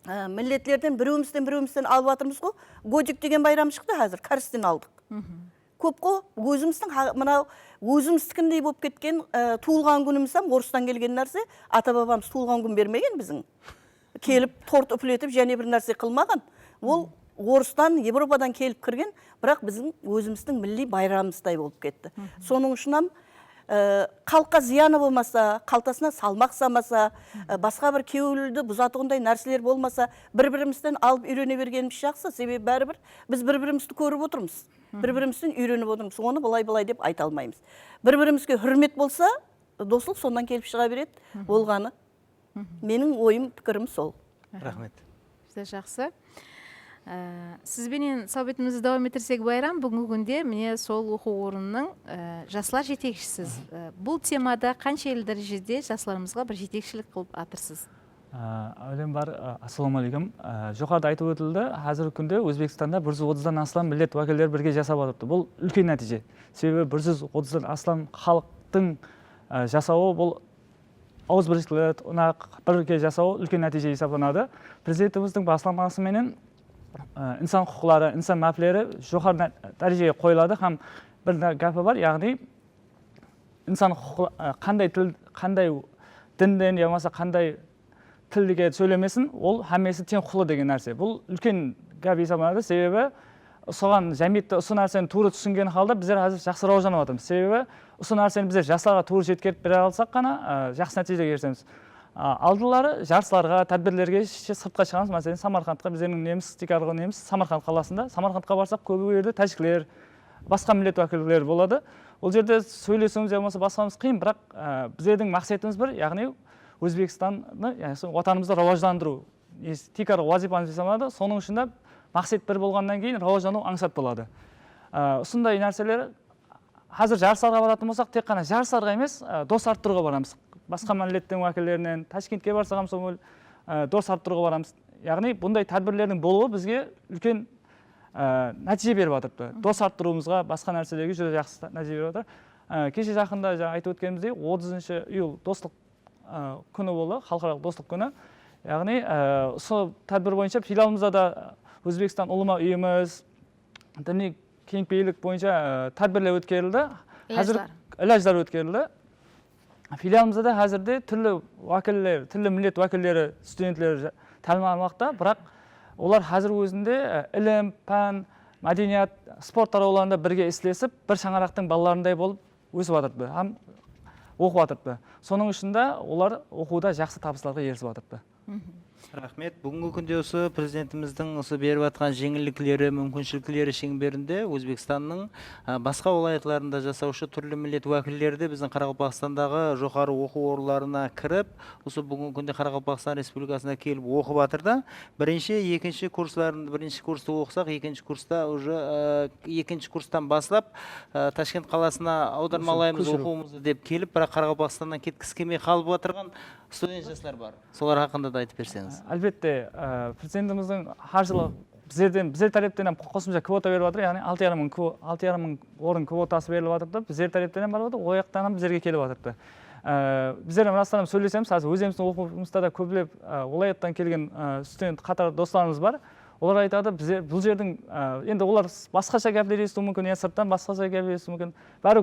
миллетлерден біреумізден алып жатырмыз ғой. Годик деген байрам шықты қазір, кәрістен алдық. Көп қой, өзіміздікіндей болып кеткен туылған күнімізсам, орыстан келген нәрсе, ата-бабамыз туылған күн бермеген біздің. Келіп, торт үпілетіп, және бір нәрсе қылмаған. Ол орыстан, Европадан келіп кірген, бірақ біздің өзіміздің милли байрамымыздай болып кетті. Соның үшінам халыққа зияны болмаса, қалтасына салмақ салмаса, басқа бір кеуілді бұзатығындай нәрселер болмаса, бір-бірімізден алып үйрене бергеніміз жақсы, себебі бәрібір біз бір-бірімізді көріп отырмыз. Бір-бірімізден үйреніп отырмыз. Оны былай деп айта алмаймыз. Бір-бірімізге хүрмет болса, достық сондан келіп шыға береді, болғаны. Менің ойым, пікірім сол. Рахмет. Жақсы. Сізбенен сәубетімізді давам етірсек байрам, бүгінгі күнде міне сол оқу орнының жаслар жетекшісіз. Бұл темада қанша ел дәрежеде жасларымызға бір жетекшілік қылып атырсыз? Әлем бар, ассаламалейкум. Жоғарыда айтып өтілді, қазіргі күнде Өзбекстанда 130-дан астам миллет уәкілдері бірге жасап отырды. Бұл үлкен нәтиже. Себебі 130-дан астам халықтың жасауы бұл ауызбіршілік, бірге жасауы үлкен нәтиже есептелінеді. Президентіміздің бастамасыменен insan құқылары, insan мәпілері жоғары дәрежеге қойылады. Һәм бір гәпі бар, яғни insan құқылары қандай дінден, ямаса қандай тілге сөйлемесін, ол әмесі тең құқылы деген нәрсе. Бұл үлкен гәп есептелінеді, себебі соған жәмиетті осы нәрсені тура түсінген халда біздер қазір жақсы рауажанып жатырмыз. Себебі осы нәрсені біздер жастарға тура жеткізіп бере алсақ қана жақсы нәтижеге ерішеміз. Алдылары жарыстарға, тәдбірлерге сыртқа шығамыз. Мәселен, Самарқандқа, біздердің неміз, Тикарғы неміз, Самарқанд қаласында. Самарқандқа барсақ, көбі жерде тәжікілер, басқа миллет уәкілдері болады. Ол жерде сөйлесуіміз болмаса басқамыз қиын, бірақ біздердің мақсатымыз бір, яғни Өзбекстанды, отанымызды рауаждандыру. Тикарғы вазипамыз жасамады. Соның ішінде мақсат бір болғаннан кейін рауаждану аңсат болады. Осындай нәрселер қазір жарыстарға баратын болсақ, тек қана жарыстарға емес, дос арттыруға барамыз. Басқа миллеттің уәкілдерінен Ташкентке барсақ, дос арттыруға барамыз. Яғни бұндай тәдбірлердің болуы бізге үлкен нәтиже беріп жатыр. Дос арттыруымызға, басқа нәрселерге жүре жақсы нәтиже беріп жатыр. Кеше жақында айтып өткеніміздей 30 июл достық күні болды, халықаралық достық күні. Яғни сол тәдбір бойынша филиалымызда да Өзбекстан ұлыма үйіміз, діни кеңпейілік бойынша тәдбірлер өткерілді. Іләждар өткерілді. Филиалымызда да қазірде түрлі уәкілдер, түрлі миллет уәкілдері, студенттер тәлім алмақта, бірақ олар қазір өзінде ілім, пән, madaniyat, sport tarovularында birге ислесіп, бір шаңарақтың балаларындай болып өсіп жатырды, һәм оқып жатырды. Соның ішінде олар оқуда жақсы табыстарға ерісіп жатырды. Рахмет. Бүгінгі күнде осы президентіміздің осы беріп жатқан жеңілдіктері, мүмкіншіліктері шеңберінде Өзбекстанның басқа viloyatlarында жасаушы түрлі миллет уәкілдері де біздің Қарақалпақстандағы жоғары оқу орындарына кіріп, осы бүгінгі күнде Қарақалпақстан Республикасына келіп оқып жатырды. Бірінші курсты оқысақ, екінші курстан бастап Ташкент қаласына аудармалаймыз оқуымызды деп келіп, бірақ Қарақалпақстаннан кеткісі келмей қалып отырған студент жастар бар. Солар хақында да айтып берсеңіз. Әлбетте, президентіміздің har жылы біздер тараптан қосымша квота беріп жатыр, яғни 6,5 мың орын квотасы беріліп жатырды. Біздер тараптан барып жатыр, о жақтан бізерге келіп жатырды. Біздер расынан сөйлесеміз, қазір өзіміздің оқуымызда да көбілеп viloyattan келген студент қатар достарымыз бар. Олар айтады, бұл жердің, енді олар басқаша гәплер естуі мүмкін, сырттан басқаша гәплер естуі мүмкін. Бәрі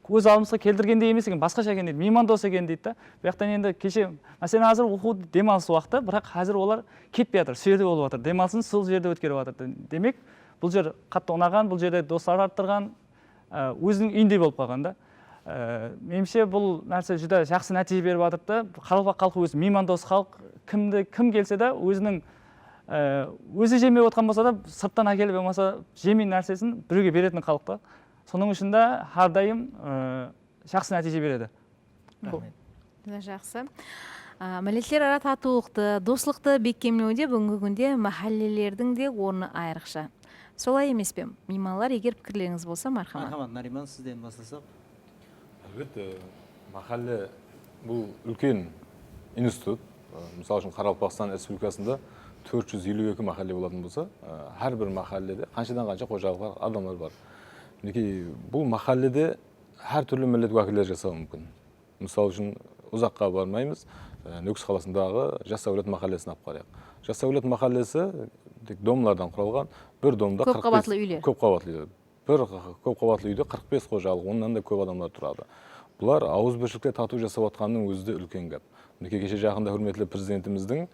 өз алдымызға келтіргенде емес екен, басқаша екен дейді, меймандос екен дейді. Бұяқтан енді кеше, мәселен қазір оқу демалыс уақыты, бірақ қазір олар кетпей жатыр, сол жерде болып жатыр. Демалысын сол жерде өткеріп жатыр. Демек, бұл жер қатты ұнаған, бұл жерде достар арттырған, өзінің үйінде болып қалған да. Меніңше бұл нәрсе жүдә жақсы нәтиже беріп жатырды. Қарақалпақ халқы өзі меймандос халық, кім келсе де өзінің өзі жемей отқан болса да, сырттан әкеліп болмаса жемейін нәрсесін біреуге беретін халықта. Соның ішінде әрдайым жақсы нәтиже береді. Жақсы. Миллетлер ара татулықты, достықты бекемдеуде бүгінгі күнде махаллелердің де орны айрықша. Солай емес пе? Меймандар, егер пікірлеріңіз болса, мархамат. Мархамат, Нариман, сізден бастасақ. Әлбетте, махалле бұл үлкен институт. Мысалы үшін Қарақалпақстан Республикасында 452 махалле болатын болса, әрбір махалледе қаншадан-қанша қожалықтар, адамдар бар. Мінекей, бұл махалледе әр түрлі миллет уәкілдері жасауы мүмкін. Мысалы үшін ұзаққа бармаймыз, Нүкіс қаласындағы Жас Сәулет махаллесін алып қарайық. Жас Сәулет махаллесі домлардан құралған, бір домда көпқабатлы үйлер. Бір көпқабатлы үйде 45 қожалық, оннан да көп адамдар тұрады. Бұлар ауызбіршілікте тату жасап жатқанның өзі де үлкен гәп. Кеше жақында хүрметлі президентіміздің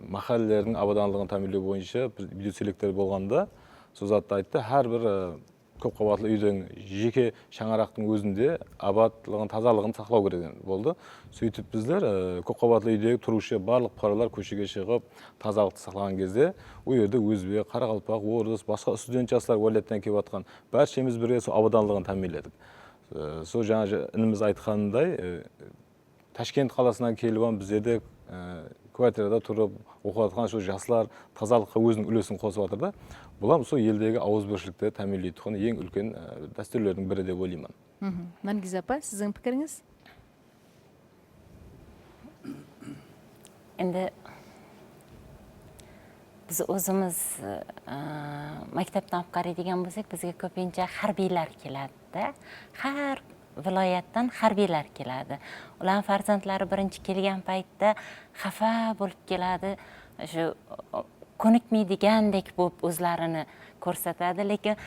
махаллелердің абаданлығын тәмінлеу бойынша видеоселектер болғанда, сол затты айтты, әрбір көпқабатлы үйдің жеке шаңарақтың өзінде абаттылығын, тазалығын сақтау керек болды. Сөйтіп біздер көпқабатлы үйдегі тұрушы барлық бұқаралар көшеге шығып, тазалықты сақтаған кезде, ол жерде өзбек, Қарақалпақ, орыс, басқа студент жастар viloyattan келіп жатқан бәршеміз бірге сол абаданлығын тәмінледік. Сол жаңа ініміз айтқанындай, Ташкент қаласынан келіп біздерде квартирада тұрып оқып жатқан сол жастар тазалыққа өзінің үлесін қосып жатыр да. Бұлар сол елдегі ауызбіршілікті тәмінлейтін ең үлкен дәстүрлердің бірі деп ойлаймын. Наргиз апа, сіздің пікіріңіз? Енді біз өзіміз мектептен алып қарайдыған болсақ, бізге көпінше харбийлер келеді. Har viloyatdan harbiylar keladi. Ularning farzandlari birinchi kelgan paytda xafa bo'lib keladi. Shu ko'nikmaydigandek bo'lib o'zlarini ko'rsatadi, lekin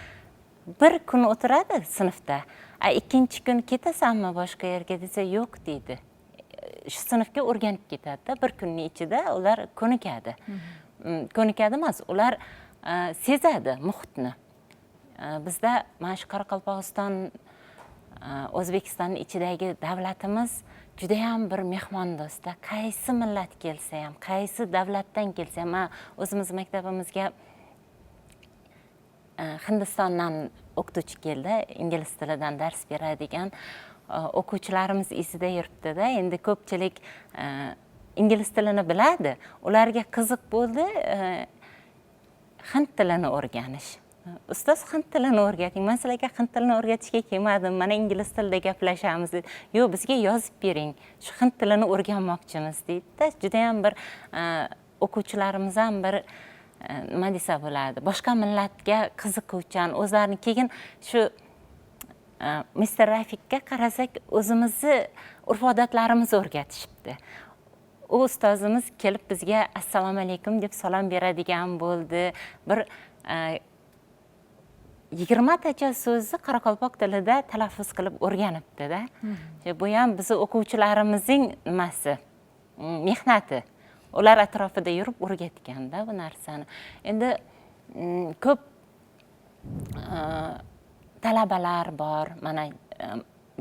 bir kun o'tiradi sinfda. Ikkinchi kun ketasanmi boshqa yerga desa, yo'q deydi. Shu sinfga o'rganib ketadi. Bir kunning ichida ular ko'nikadi. Ko'nikadi emas, ular sezadi muhitni. Bizda mana shu Qoraqalpog'iston O'zbekistonning ichidagi davlatimiz juda ham bir mehmondo'st. Qaysi millat kelsa ham, qaysi davlatdan kelsa ham, o'zimiz maktabimizga Hindistondan o'qituvchi keldi, ingliz tilidan dars beradigan o'quvchilarimiz esida yuribdi-da. Endi ko'pchilik ingliz tilini biladi. Ularga qiziq bo'ldi hind tilini o'rganish. Ustoz hind tilini o'rgating. Men sizlarga hind tilini o'rgatishga kelmadim. Mana ingliz tilida gaplashamiz. Yo'q, bizga yozib bering. Shu hind tilini o'rganmoqchimiz deydi-da. Juda ham bir o'quvchilarimiz ham bir nima desa bo'ladi. Boshqa millatga qiziquvchan, o'zlarini keyin shu Mr. Rafikga qarasak, o'zimizni urf-odatlarimizni o'rgatishibdi. U ustozimiz kelib bizga assalomu alaykum deb salom beradigan bo'ldi. Bir 20 tacha so'zni Qoraqalpoq tilida talaffuz qilib o'rganibdi-da. Bu ham biz o'quvchilarimizning nimasi, mehnati. Ular atrofida yurib o'rgatganda bu narsani. Endi ko'p talabalar bor, mana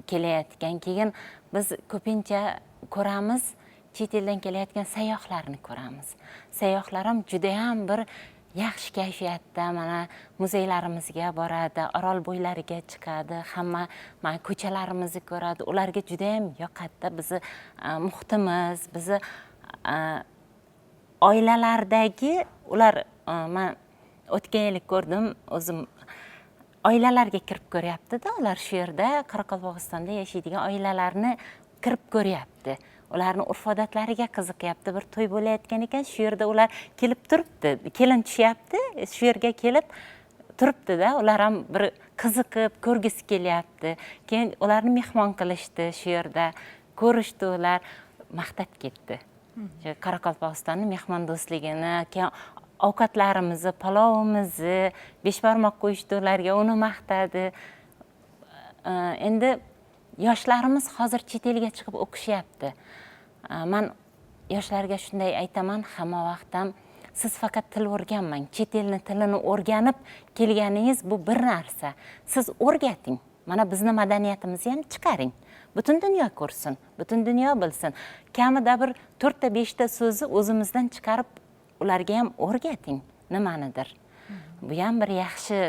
kelayotgan. Keyin biz ko'pincha ko'ramiz, chet eldan kelayotgan sayyohlarni ko'ramiz. Sayyohlar ham juda ham bir yaxshi kayfiyatda mana muzeylarimizga boradi, orol bo'ylariga chiqadi, hamma mana ko'chalarimizni ko'radi. Ularga juda ham yoqadi bizni muhitimiz, bizni oilalardagi ular men o'tgan yili ko'rdim, o'zim oilalarga kirib ko'ryapti-da, ular shu yerda Qoraqalpog'istonda yashaydigan oilalarni kirib ko'ryapti. Ularning urf-odatlariga qiziqyapti. Bir to'y bo'layotgan ekan, shu yerda ular kelib turibdi. Kelin tushyapti, shu yerga kelib turibdi-da, ular ham bir qiziqib, ko'rgisi kelyapti. Keyin ularni mehmon qilishdi, shu yerda ko'rishdi, ular maqtab ketdi. Qoraqalpog'istonning mehmondo'stligini, keyin ovqatlarimizni, palovimizni, beshbarmoq qo'yishdi ularga, uni maqtadi. Endi yoshlarimiz hozir chet elga chiqib o'qishyapti. Men yoshlarga shunday aytaman, hamma vaqt ham siz faqat til o'rganmang. Chet elni tilini o'rganib kelganingiz bu bir narsa. Siz o'rgating. Mana bizning madaniyatimizni ham chiqaring. Butun dunyo ko'rsin, butun dunyo bilsin. Kamida bir 4 ta 5 ta so'zni o'zimizdan chiqarib ularga ham o'rgating nimanidir. Bu ham bir yaxshi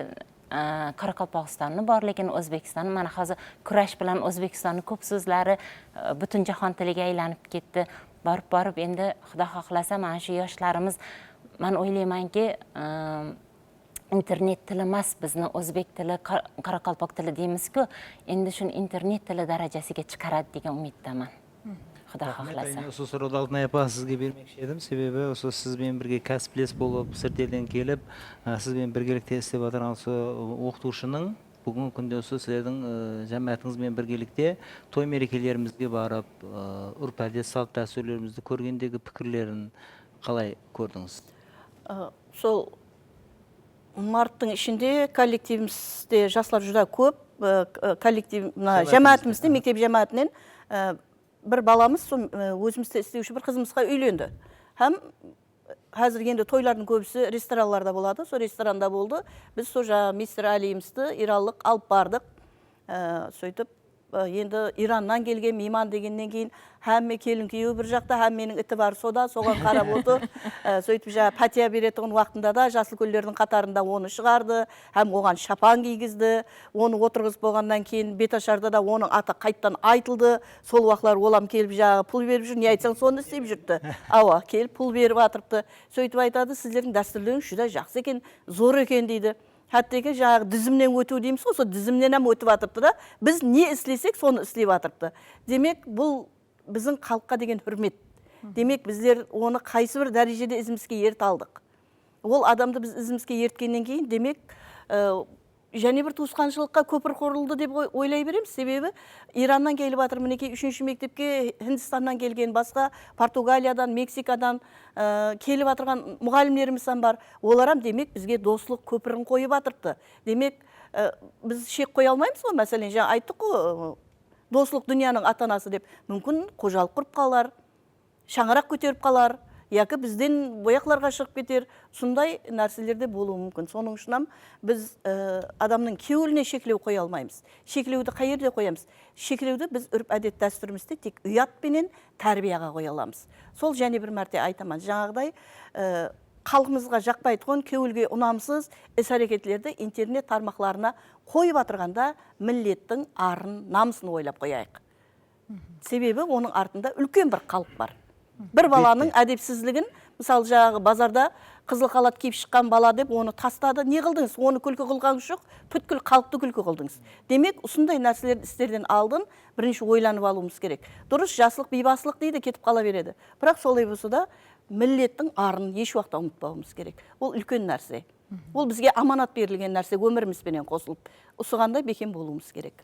Qoraqalpog'istonni borligini, O'zbekistonni, mana hozir kurash bilan O'zbekistonning ko'p so'zlari butun jahon tiliga aylanib ketdi. Borib endi Xudo xohlasa mana shu yoshlarimiz, men o'ylaymanki, internet tili emas, bizni o'zbek tili, qoraqalpoq tili deymiz-ku, endi shuni internet tili darajasiga chiqaradi degan umiddaman. Xudo xohlasa. Осы so'rovni Алтынай апа sizga bermoqchi edim, sebebi o'sha siz bilan birga kasbles bo'lib, sirt eldan kelib, siz bilan birgalikda ishlab o'tirgan o'sha o'qituvchining bugungi kunda o'sha sizlarning jamoatingiz bilan birgalikda to'y merекelerimizga borib, urf-odat, salt dasturlarimizni ko'rgandagi fikrlarini qalay ko'rdingiz? Сол марттың ішінде коллективімізде жаслар жүда көп, коллектив жамаатымызды, мектеп жамаатынан бір баламыз өзімізді істеуші бір қызымызға үйленді. Һәм қазір енді тойлардың көбісі ресторанларда болады, сол ресторанда болды. Біз сол мистер Алиімізді иралық алып бардық. Сөйтіп енді Ираннан келген мейман дегеннен кейін һәмме келін күйеуі бір жақта, һәм менің іті бар сода, соған қарап отыр. Сөйтіп пәтия беретін уақытында да жасыл көлдердің қатарында оны шығарды, һәм оған шапан кигізді. Оны отырғызып болғаннан кейін беташарда да оның аты қайттан айтылды. Сол уақытлар олам келіп пұл беріп жүр, не айтсаң соны істеп жүрді. Ауа, келіп пұл беріп атырыпты. Сөйтіп айтады, сіздердің дәстүрлеріңіз жүда жақсы екен, зор екен дейді. Хәттеге жаңағы дізімнен өту дейміз, осы дізімнен hem өтіп атырыпты да, біз не істесек, соны істеп атырыпты. Демек, бұл біздің халыққа деген хүрмет. Демек, біздер оны қайсы бір дәрежеде ізімізге ерт алдық. Ол адамды біз ізімізге ерткеннен кейін, демек, және бір туысқаншылыққа көпір құрылды деп ойлай береміз. Себебі Ираннан келіп атыр, мінекей 3-ші мектепке Хиндистаннан келген, басқа Португалиядан, Мексикадан келіп атырған мұғалімдеріміз бар. Оларам демек бізге достық көпірін қойып атырыпты. Демек біз шек қоя алмаймыз ғой, мәселен, жаңа айттық қой, достық дүнияның ата-анасы деп. Мүмкін қожалық құрып қалар, шаңырақ көтеріп қалар, яки бізден бояқларға шығып кетер, сондай нәрселерде болуы мүмкін. Соның үшін біз адамның кеуіліне шекілеу қоя алмаймыз. Шекілеуді қай жерде қоямыз? Шекілеуді біз үрп-әдет дәстүрімізде тек ұятпенен тәрбияға қоя аламыз. Сол және бір мәрте айтамын. Жаңағыдай халқымызға жақпайтын, кеуілге ұнамсыз іс-әрекетлерді интернет тармақларына қойып атырғанда миллеттің арын, намысын ойлап қояйық. Себебі оның артында үлкен бір халық бар. Бір баланың әдепсізлігін, мысалы жаңағы базарда қызыл халат киіп шыққан бала деп оны тастады. Не қылдыңыз? Оны күлкі қылғаныңыз жоқ, бүткіл халықты күлкі қылдыңыз. Демек, осындай нәрселерді істерден алдын бірінші ойланып алуымыз керек. Дұрыс, жасылық, бейбасылық дейді, кетіп қала береді. Бірақ солай болса да миллеттің арын еш уақытта ұмытпауымыз керек. Ол үлкен нәрсе. Ол бізге аманат берілген нәрсе, өмірімізбенен қосылып, осығандай бекем болуымыз керек.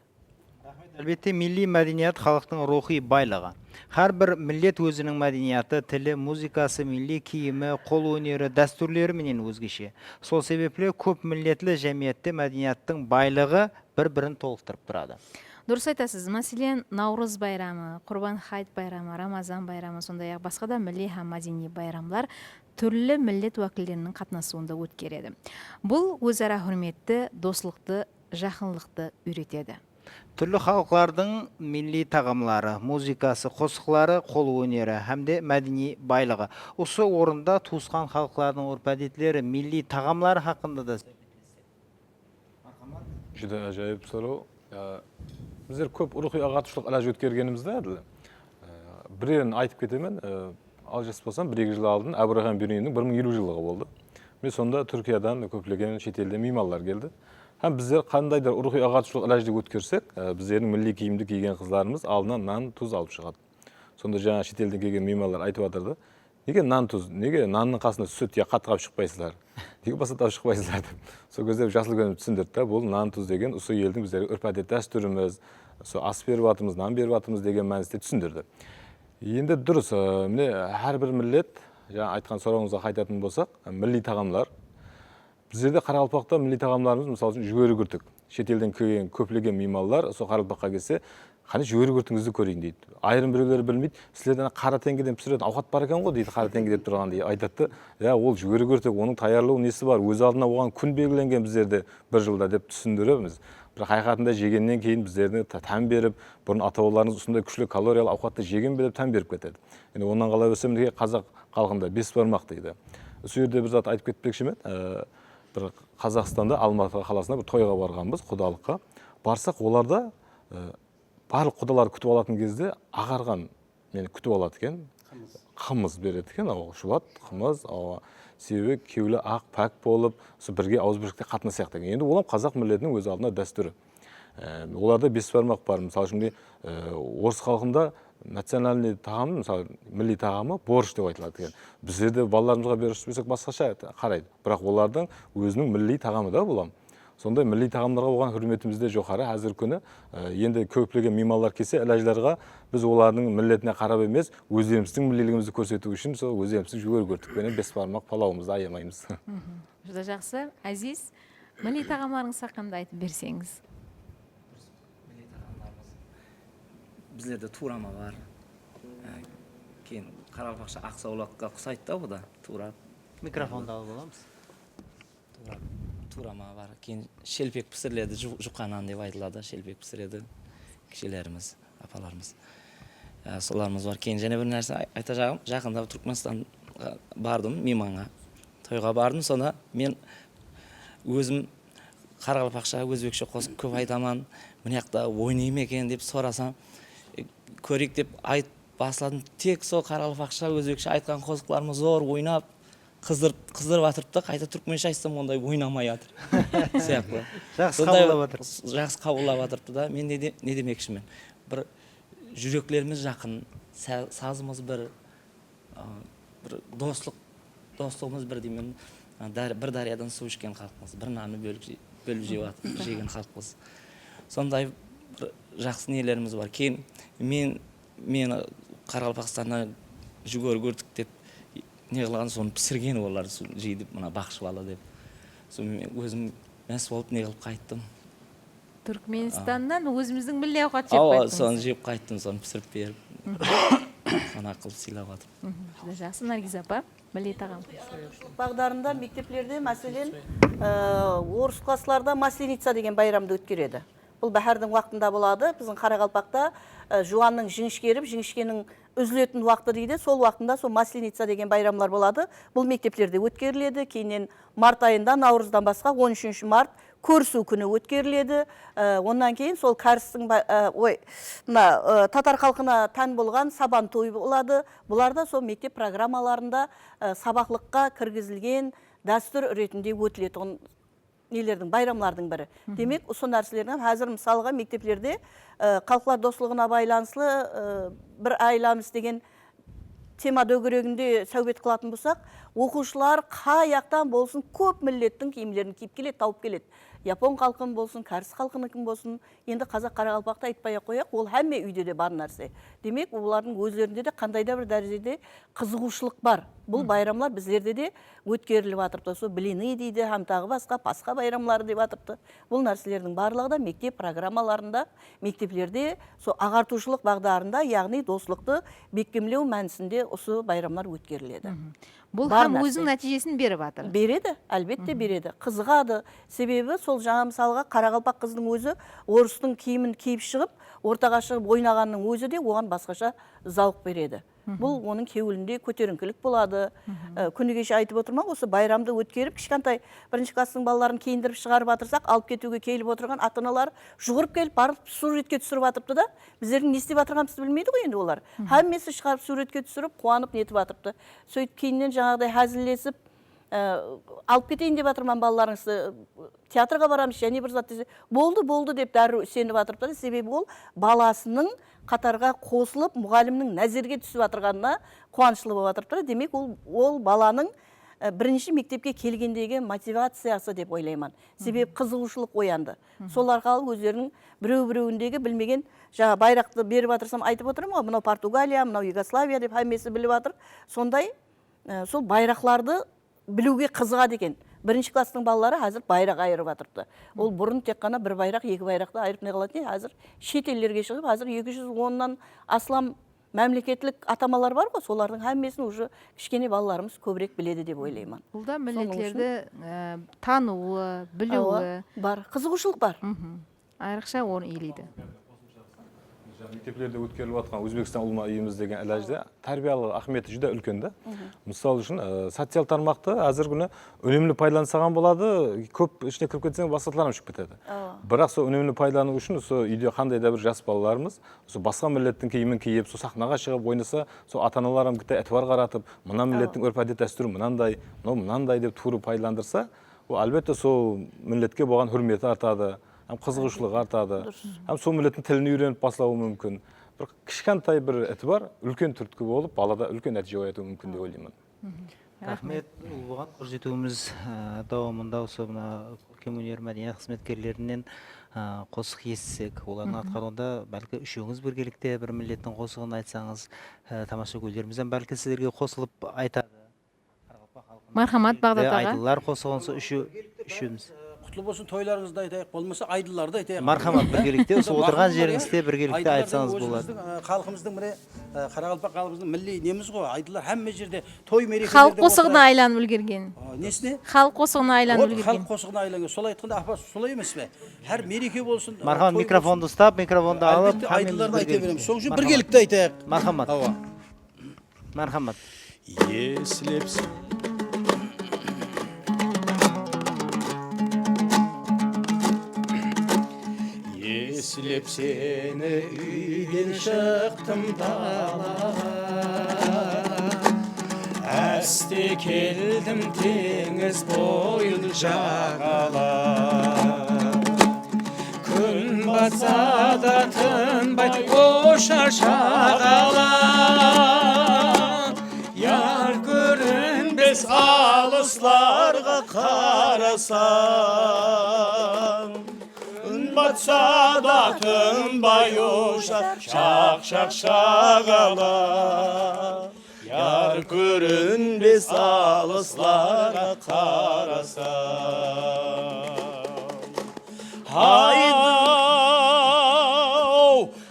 Әлбетте, милли мәдениет халықтың рухи байлығы. Har bir millet өзінің мәдениеті, тілі, музыкасы, милли киімі, қол өнері, дәстүрлері менен өзгеше. Сол себепле көп миллетлі жәмиетте мәдениеттің байлығы бір-бірін толықтырып тұрады. Дұрыс айтасыз. Мәселен, Наурыз байрамы, Құрбан хайт байрамы, Рамазан байрамы, сондай-ақ басқа да милли һәм мәдени байрамлар түрлі миллет вакилдерінің қатынасуында өткереді. Бұл өзара хүрметті, достылықты, жақынлықты үйретеді. Түрлі халықтардың милли тағамлары, музыкасы, қосықлары, қол өнері һәмде мәдени байлығы. Осы орында туысқан халықтардың үрп-әдетлері, милли тағамлары хақында да Juda ajoyib so'rov. Bizlar ko'p ruhiy ag'atishliq iloj o'tkazganimizda birini aytib ketaman. Aljas bo'lsam 1-2 yil oldin Abraham Birunining 1020 yilligi bo'ldi. Men sonda Turkiyadan ko'plagan chet eldan mehmonlar keldi. Ham bizlar qandaydir ruhiy ag'atishliq ilojni o'tkazsak, bizlarning milliy kiyimni kiygan qizlarimiz oldidan non, tuz olib chiqadi. Sonda жаңа chet eldan kelgan mehmonlar aytib o'tirdi. Nega non tuz, nega nonning qasida sut yo qatiq olib chiqmaysizlar? Nega basat olib chiqmaysizlar deb. So ko'zda jasligini tushundirdi. Bu non tuz degan usul elning bizlarga urf-odat dasturimiz, so as beryapmiz, non beryapmiz degan ma'nosida tushundirdi. Endi durust, mana har bir millat, жаңа aytgan so'rovingizga qaytadigan bo'lsak, milliy taomlar. Bizlarda Qoraqalpoqda milliy taomlarimiz, misol uchun jo'g'ri gurtuk. Chet eldan kelgan ko'plagan mehmonlar so Qoraqalpoqqa kelsa, qani jo'g'ri gurtungizni ko'ring deydi. Ayrim birlar bilmaydi, sizlardan qora tengidan pishiradigan ovqat bor ekan-ku deydi, qora tengi deb turgan deydi. Aytadi, "Ya, ol jo'g'ri gurtuk, uning tayyorlov nesi bor? O'z oldidan bo'lgan kun belgilangan bizlarda 1 yilda" deb tushundiramiz. Bir haqiqatында жегеннен кейін біздерді тәм беріп, бұрын ата-бабаларымыз осындай күшлі калориялы ауқатты жеген біліп тәм беріп кетеді. Енді онdan қалай өсем деген қазақ халқында 5 бармақ дейді. Сол жерде бір зат айтып кетпекші ме? Бір Қазақстанда Алматы қаласына бір тойға барғанбыз, құдалыққа. Барсақ, оларда барлық құдалар күтіп алатын кезде ағарған мені күтіп алады екен. Қымыз береді екен, шулат, қымыз, себебі кеулі ақ пәк болып, бірге ауызбіршілікте қатынасақ деген. Енді олар қазақ миллетінің өз алдына дәстүрі. Оларда 5 бармақ бар. Мысалы үшін орыс халқында национальный тағамы, мысалы милли тағамы борщ деп айтылады екен. Біздерде балаларымызға берсек басқаша қарайды. Бірақ олардың өзінің милли тағамы да болам. Сондай милли тағамдарға болған хүрметімізде жоғары. Әзір күні енді көптеген меймандар келсе, әләжлерге біз олардың миллетіне қарап емес, өзіміздің миллилігімізді көрсету үшін сол өзіміздің жугөр көртікпенен 5 бармақ палауымызды аямаймыз. Juda жақсы. Әзиз, милли тағамларыңыз хақында айтып берсеңіз. Bizlerde turama var. Keyin Qoraqalpoqcha aqsovloqqa ұқсайды да bu da. Turab. Mikrofonda alып аламыз. Turama var. Keyin şelpek pişiriladi, juqanan deb aytiladi, şelpek pişiradi kishilarimiz, apalarimiz. Solarimiz var. Keyin yana bir narsa aytacağım. Yaqinda Turkmanistonga bardim, mehmonga. To'yga bardim, sonra men o'zim Qoraqalpoqcha, o'zbekcha qo'shib ko'p aytaman. Bu yoqda o'ynayman ekan deb so'rasam, ko'rik deb aytib boshladim. Tek so Qoraqalpoqcha, o'zbekcha aytgan qo'shiqlarimiz zo'r o'ynab qizdirib o'tiribdi, qayta turkmencha aytsam onday o'ynamay yotir. Siyaqli. Жақсы қабылдап отыр. Жақсы қабылдап отырыпты да. Мен не демекшімін? Бір жүректеріміз жақын, сазымыз бір достығымыз бір деймін. Бір дариядан су ішкен халықпыз, бір нанды бөліп жеген халықпыз. Сондай жақсы нелеріміз бар. Кейін мен Qoraqalpoqstanda жүгөр көрдік деп не қылған, соны пісірген олар жейді, мына бақшып ала деп. Соны өзім мәс болып не қылып қайттым. Түркменстаннан өзіміздің милли ауқат жеп қайттыңыз. Соны жеп қайттым, соны пісіріп беріп. Ана қылып сыйлап жатыр. Juda жақсы, Наргиз апа, милли тағам. Бағдарында мектеплерде мәселен орыс классларда масленица деген байрамды өткереді. Бұл бәһәрдің уақытында болады. Біздің Қарақалпақта жуанның жіңішкеріп, жіңішкенің үзілетін уақыты дейді. Сол уақытында сол масленица деген байрамлар болады. Бұл мектеплерде өткеріледі. Кейіннен март айында, наурыздан басқа 13 март көрісу күні өткеріледі. Ондан кейін сол кәрістің татар халқына тән болған сабан тойы болады. Бұларда сол мектеп программаларында сабақлыққа кіргізілген дәстүр ретінде өтіледі. Нелердің, байрамлардың бірі. Демек, осы нәрселердің қазір мысалға мектеплерде халықлар достығына байланысты бір айламыз деген тема дөңгелегінде сәубет қылатын болсақ, оқушылар қай жақтан болсын көп миллеттің киімдерін киіп келеді, тауып келеді. Япон халқын болсын, кәріс халқыныкін болсын, енді қазақ Қарақалпақта айтпай қояқ, ол әмме үйде де бар нәрсе. Демек, олардың өзлерінде де қандайда бір дәрежеде қызығушылық бар. Бұл байрамлар біздерде де өткеріліп жатырды. Сол блины дейді, һәм тағы басқа пасха байрамлары деп жатырды. Бұл нәрселердің барлығы да мектеп программаларында, мектеплерде сол ағартушылық бағдарында, яғни достылықты бекемлеу мәнісінде осы байрамлар өткеріледі. Бұл бар һәм нәрсе. өзінің нәтижесін беріп жатыр. Береді, әлбетте береді. Қызығады. Себебі сол жаңа мысалға қарақалпақ қыздың өзі орыстың киімін киіп шығып, ортаға шығып ойнағанның өзі де оған басқаша зауық береді. Бұл оның кеуілінде көтеріңкілік болады. Күні кеше айтып отырмын, осы байрамды өткеріп, кішкентай бірінші класстың балаларын киіндіріп шығарып жатырсақ, алып кетуге келіп отырған ата-аналар жүгіріп келіп барып суретке түсіріп жатыпты да, біздердің не істеп жатырғанымызды білмейді ғой енді олар. Әммесі шығарып суретке түсіріп, қуанып нетіп жатыпты. Сөйтіп кейіннен жаңағыдай әзілдесіп, алып кетейін деп жатырман балаларыңызды, театрға барамыз, және бір зат десе, болды деп дәрі сеніп жатырыпты. Себебі ол баласының қатарға қосылып, мұғалімнің нәзерге түсіп жатырғанына қуанышлы болып жатырыпты. Демек, ол баланың бірінші мектепке келгендегі мотивациясы деп ойлаймын. Себебі қызығушылық оянды. Сол арқылы өздерінің біреу-біреуіндегі білмеген, жаңа байрақты беріп жатырсам айтып отырмын ғой, мынау Португалия, мынау Югославия деп әммесі біліп жатыр. Сондай сол байрақларды білуге қызығады екен. Бірінші класстың балалары қазір байрақ айырып жатырды. Ол бұрын тек қана бір байрақ, екі байрақты айырып не қылатын, қазір шет елдерге шығып, қазір 210-нан астам мәмлекеттік атамалар бар ғой, солардың әммесін уже кішкене балаларымыз көбірек біледі деп ойлаймын. Бұл да миллетлерді тануы, білуі бар, қызығушылық бар. Айрықша орын иелейді. Мектеплерде өткеріліп жатқан Өзбекстан ұлма үйіміз деген әләжде тәрбиялық ахметі жүдә үлкен да. Мысалы үшін социал тармақты әзір күні өнімлі пайдалансаған болады, көп ішіне кіріп кетсең басқаларым шығып кетеді. Бірақ сол өнімлі пайдалану үшін сол үйде қандай да бір жас балаларымыз сол басқа миллеттің киімін киіп, сол сахнаға шығып ойнаса, сол ата-аналарым кітті әтуар қаратып, мына миллеттің өрп әдет дәстүрі мынандай деп туры пайдаландырса, ол әлбетте сол миллетке болған хүрметі артады. Қызығушылық артады. Сол миллеттің тілін үйреніп бастауы мүмкін. Бір кішкентай бір әті бар, үлкен түрткі болып, балада үлкен нәтиже оятуы мүмкін деп ойлаймын. Рахмет. Бұған көрсетуіміз давамында осы көркем өнер мәдениет қызметкерлерінен қосық естісек, олардың атқаруында бәлкі үшеуіңіз біргелікте бір миллеттің қосығын айтсаңыз, тамаша көздерімізден бәлкі сіздерге қосылып айтады. Мархамат Бағдат аға. Айтылар қосығынсы үшеуміз. Құтлы болсын тойларыңызды айтайық, болмаса айдыларды айтайық. Мархамат біргелікте, осы отырған жеріңізде біргелікте айтсаңыз болады. Халқымыздың міне Қарақалпақ халқымыздың милли неміз ғой, айдылар әмме жерде той мерекелерде. Халық қосығына айланып үлгерген. Несіне? Халық қосығына айланып үлгерген. Халық қосығына айланған. Солай айтқанда апа солай емес пе? Әр мереке болсын. Мархамат микрофонды ұстап, микрофонды алып, айдыларды айта береміз. Соң үшін біргелікте айтайық. Мархамат. Мархамат. Еслепсің Еслеп сені үйден шықтым далаға, әсте келдім теңіз бойын жағалап. Күн батса да тынбай қоша шағалап, яр көрінбес алысларға қарасам. Батса да тынбай ұшар, шақ-шақ шағала. Яр көрінбес алысларға қарасам.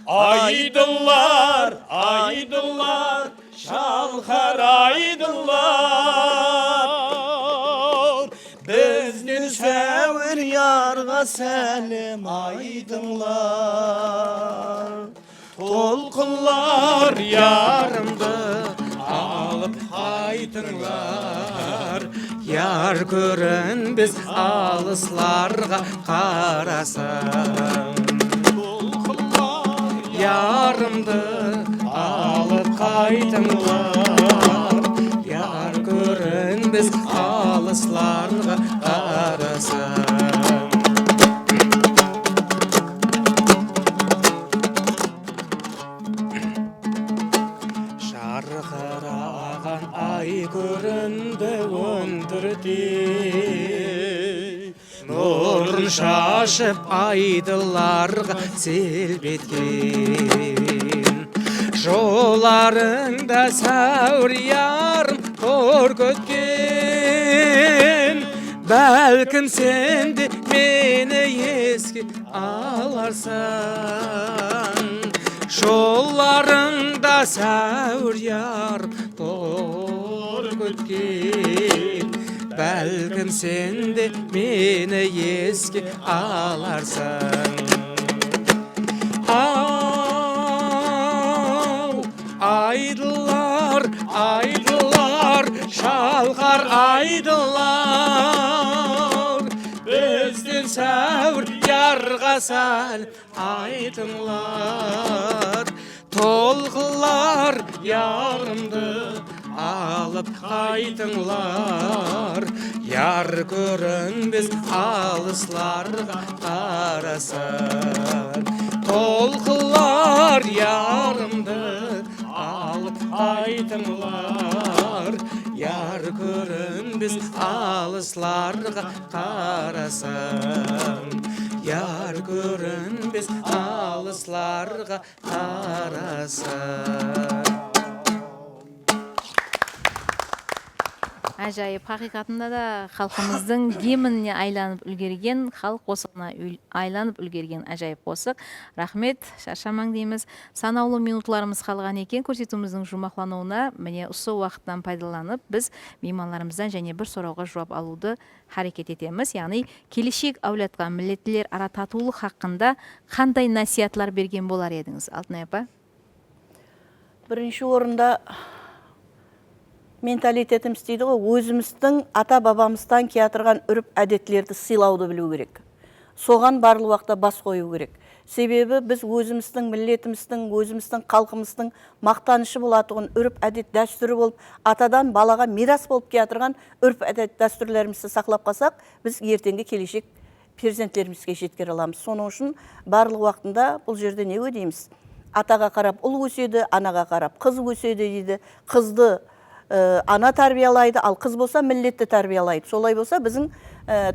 Айдылар, айдылар, шалқар айдылар. Бізден сәуір ярға сәлем айдыңлар. Толқынлар ярымды алып айтыңлар. Яр көрінбес алысларға қарасам. Толқынлар ярымды алып қайтыңлар. Яр көрінбес алысларға қарасам. Жарқыраған ай көрінді өндірде, нұрын шашып айдыларға селбеткен. Жоларыңда сәуір ярым тор көткен, бәлкім сен де мені еске аларсан. Жоларыңда сәуір ярым тор көткен, өткен, бәлкім сен де мені еске аларсың. Ау, айдылар, айдылар, шалқар айдылар, бізден сәуір ярға сәл айтыңлар. Толқылар ярымды алып қайтыңлар, яр көрінбес алысларға қарасын. Толқылар ярымды алып қайтыңлар, яр көрінбес алысларға қарасын. Яр көрінбес алысларға қарасын. Ажайып, хақиқатында да халқымыздың гимніне айланып үлгерген, халық қосығына айланып үлгерген ажайып қосық. Рахмет, шаршамаң дейміз. Санаулы минутларымыз қалған екен, көрсетуіміздің жұмақлануына міне осы уақыттан пайдаланып, біз мейманларымыздан және бір сұрауға жауап алуды харекет етеміз. Яғни, келешек әулетқа миллетлер ара татулық хақында қандай насихатлар берген болар едіңіз, Алтынай апа? Бірінші орында менталитетіміз дейді ғой, өзіміздің ата-бабамыздан келатырған үріп әдетлерді сыйлауды білу керек. Соған барлы уақытта бас қою керек. Себебі біз өзіміздің миллетіміздің, өзіміздің халқымыздың мақтанышы болатығын үріп әдет дәстүрі болып, атадан балаға мирас болып келатырған үріп әдет дәстүрлерімізді сақлап қалсақ, біз ертеңгі келешек перзенттерімізге жеткере аламыз. Соның үшін барлық уақытында бұл жерде не дейміз? Атаға қарап ұл өседі, анаға қарап қыз өседі дейді. Қызды ана тәрбиялайды, ал қыз болса миллетті тәрбиялайды. Солай болса біздің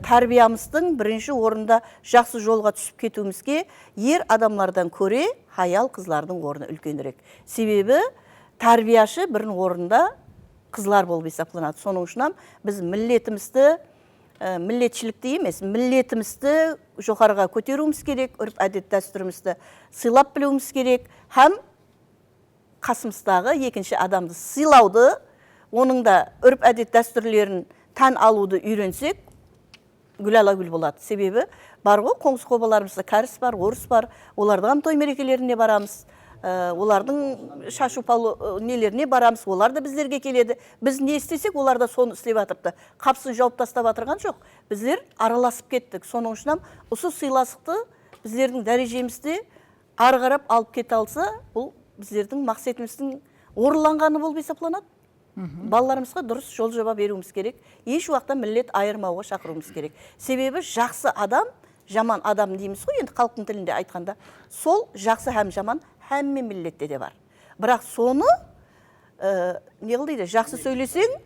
тәрбиямыздың бірінші орында жақсы жолға түсіп кетуімізге ер адамлардан көре хаял қызлардың орны үлкенірек. Себебі тәрбияшы бірін орында қызлар болып есептелінеді. Соның үшін біз миллетімізді, миллетшілікті емес, миллетімізді жоғарыға көтеруіміз керек, үріп әдет дәстүрімізді сыйлап білуіміз керек, һәм қасымыздағы екінші адамды сыйлауды, оның да үріп әдет дәстүрлерін тән алуды үйренсек, гүл-ала-гүл болады. Себебі бар ғой, қоңсы қобаларымызда кәріс бар, орыс бар, олардың той мерекелеріне барамыз, олардың шашу палу нелеріне барамыз, олар да біздерге келеді. Біз не істесек, олар да соны істеп жатырды. Қапсын жауып тастап жатырған жоқ. Біздер араласып кеттік. Соның үшін осы сыйластықты біздердің дәрежемізде ары қарап алып кете алса, бұл біздердің мақсатымыздың орындалғаны болып есептелінеді. Балаларымызға дұрыс жол жоба беруіміз керек. Еш уақытта миллет айырмауға шақыруымыз керек. Себебі жақсы адам, жаман адам дейміз ғой, енді халықтың тілінде айтқанда, сол жақсы һәм жаман һәмме миллетте де бар. Бірақ соны не қылдайды, жақсы сөйлесең,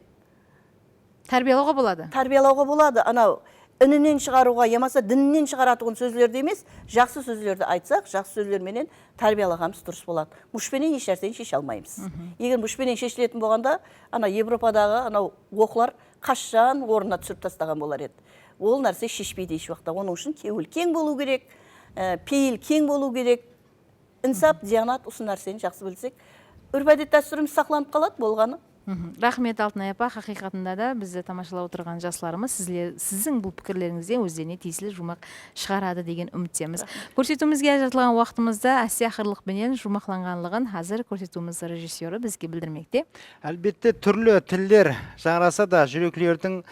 Тәрбиялауға болады. Тәрбиялауға болады. Анау інінен шығаруға, ямаса дінінен шығаратығын сөзлерді емес, жақсы сөзлерді айтсақ, жақсы сөзлерменен тәрбиялағанымыз дұрыс болады. Мұшпенен еш нәрсені шеше алмаймыз. Егер мұшпенен шешілетін болғанда, ана Европадағы анау оқлар қашан орнына түсіріп тастаған болар еді. Ол нәрсе шешпейді еш уақытта. Оның үшін кеуіл кең болу керек, пейіл кең болу керек. Инсап, диянат, осы нәрсені жақсы білсек, үріп әдет дәстүріміз сақланып қалады болғаны. Рахмет, Алтынай апа. Хақиқатында да бізді тамашалап отырған жастарымыз сіздің бұл пікірлеріңізден өздеріне тиесілі жұмақ шығарады деген үміттеміз. Көрсетуімізге ажыратылған уақытымызда Әсия Қырлықпенен жұмақланғанлығын қазір көрсетуіміз режиссері бізге білдірмекте. Әлбетте түрлі тілдер жаңараса да жүректердің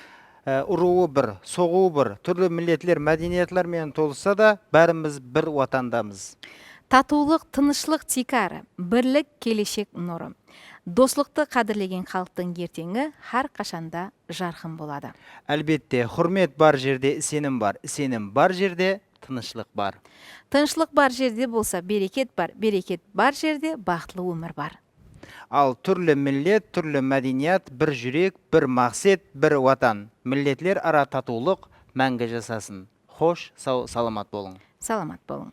ұруы бір, соғуы бір, түрлі миллетлер, мәдениетлермен толыса да бәріміз бір ватандамыз. Татулық, тынышлық тикары, бірлік келешек нұры. Достықты қадірлеген халықтың ертеңі har қашанда жарқын болады. Әлбетте, құрмет бар жерде сенім бар, сенім бар жерде тынышлық бар. Тынышлық бар жерде болса берекет бар жерде бақытлы өмір бар. Ал түрлі миллет, түрлі мәдениет, бір жүрек, бір мақсат, бір ватан. Миллетлер ара татулық мәңгі жасасын. Хош, сау, саламат болың. Саламат болың.